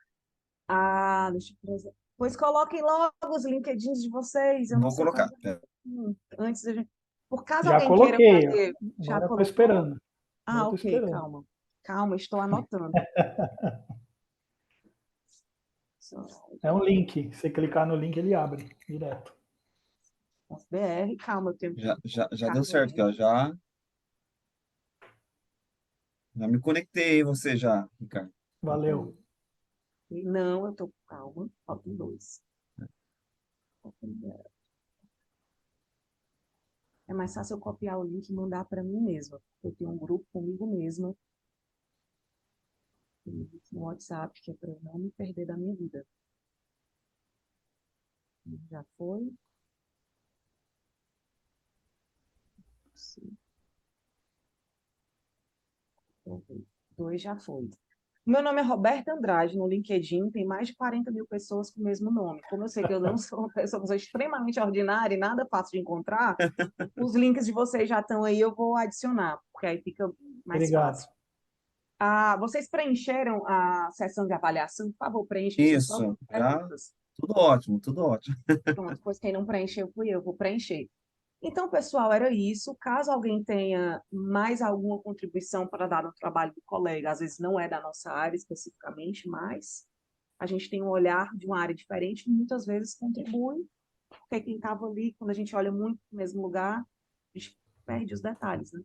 Deixa eu trazer. Pois coloquem logo os LinkedIns de vocês. Eu não Vou sei para colocar. onde. Antes da gente. Por caso Já alguém queira coloquei, fazer. Já agora estou colocou? esperando. Agora Ah, estou ok, esperando. calma. Calma, estou anotando. É um link. Se clicar no link, ele abre direto. BR, calma, eu tenho que Já clicar deu no certo, link. aqui, ó. Já me conectei aí, você já, Ricardo. Valeu. Não, eu tô calma. Faltam dois. É mais fácil eu copiar o link e mandar para mim mesma. Eu tenho um grupo comigo mesma no WhatsApp, que é para eu não me perder da minha vida. Já foi? Sim. Dois já foi. Meu nome é Roberta Andrade, no LinkedIn tem mais de 40 mil pessoas com o mesmo nome. Como eu sei que eu não sou uma pessoa extremamente ordinária e nada fácil de encontrar, os links de vocês já estão aí, eu vou adicionar, porque aí fica mais Obrigado. fácil. Vocês preencheram a sessão de avaliação? Por favor, preencham suas próprias Isso, já. perguntas. Tudo ótimo, tudo ótimo. Pronto, pois quem não preencheu fui eu, vou preencher. Então, pessoal, era isso. Caso alguém tenha mais alguma contribuição para dar no trabalho do colega, às vezes não é da nossa área especificamente, mas a gente tem um olhar de uma área diferente e muitas vezes contribui, porque quem estava ali, quando a gente olha muito no mesmo lugar, a gente perde os detalhes, né?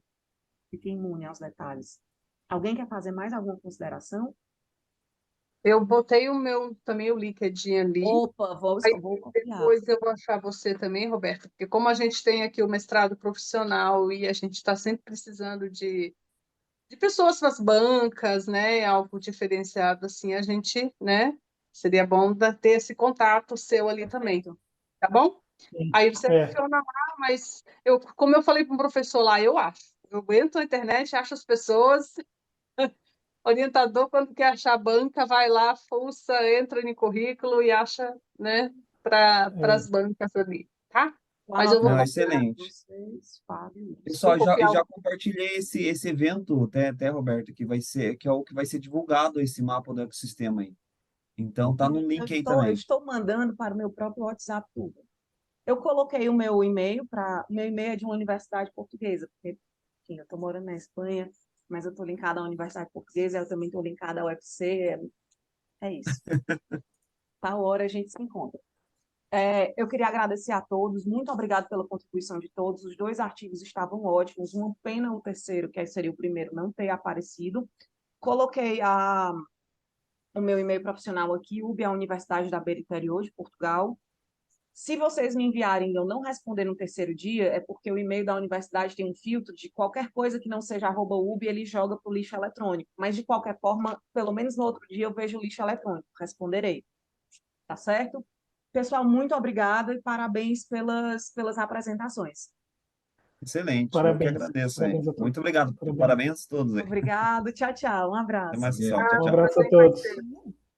Fica imune aos detalhes. Alguém quer fazer mais alguma consideração? Eu botei o meu também o LinkedIn ali. Opa, vou Aí copiar. depois eu vou achar você também, Roberto, porque como a gente tem aqui o mestrado profissional e a gente está sempre precisando de pessoas nas bancas, né, algo diferenciado assim, a gente, né, seria bom ter esse contato seu ali também, Perfeito. tá bom? Sim. Aí você É, adiciona lá, mas como eu falei para um professor lá, eu acho. Eu entro na internet, acho as pessoas, orientador, quando quer achar banca, vai lá, fuça, entra no currículo e acha, né, para as bancas ali, tá? Vou Mas eu vou Não, anotar copiar, excelente. vocês, Fábio. vou Pessoal, copiar já compartilhei esse evento, até, Roberto, que é o que vai ser divulgado esse mapa do ecossistema aí. Então tá no Eu link aí estou, eu também. estou mandando para o meu próprio WhatsApp tudo. Eu coloquei o meu e-mail meu e-mail é de uma universidade portuguesa, porque enfim, eu estou morando na Espanha, mas eu estou linkada à universidade portuguesa, eu também estou linkada ao UFC, é isso. tal hora a gente se encontra. Eu queria agradecer a todos, muito obrigado pela contribuição de todos. Os 2 artigos estavam ótimos, uma pena o terceiro, que seria o primeiro, não ter aparecido. Coloquei o meu e-mail profissional aqui, UB, a Universidade da Beira Interior de Portugal. Se vocês me enviarem e eu não responder no terceiro dia, é porque o e-mail da universidade tem um filtro de qualquer coisa que não seja @UB, ele joga para o lixo eletrônico. Mas, de qualquer forma, pelo menos no outro dia eu vejo o lixo eletrônico, responderei. Tá certo? Pessoal, muito obrigada e parabéns pelas apresentações. Excelente, eu que Parabéns. agradeço aí. Parabéns a todos. Muito obrigado. Parabéns. Parabéns a todos aí. Obrigado, tchau, tchau. Um Até abraço. mais, pessoal. Tchau, Um tchau. abraço a todos.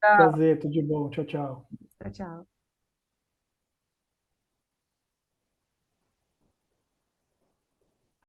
Prazer, tudo de bom. Tchau, tchau. Tchau, tchau.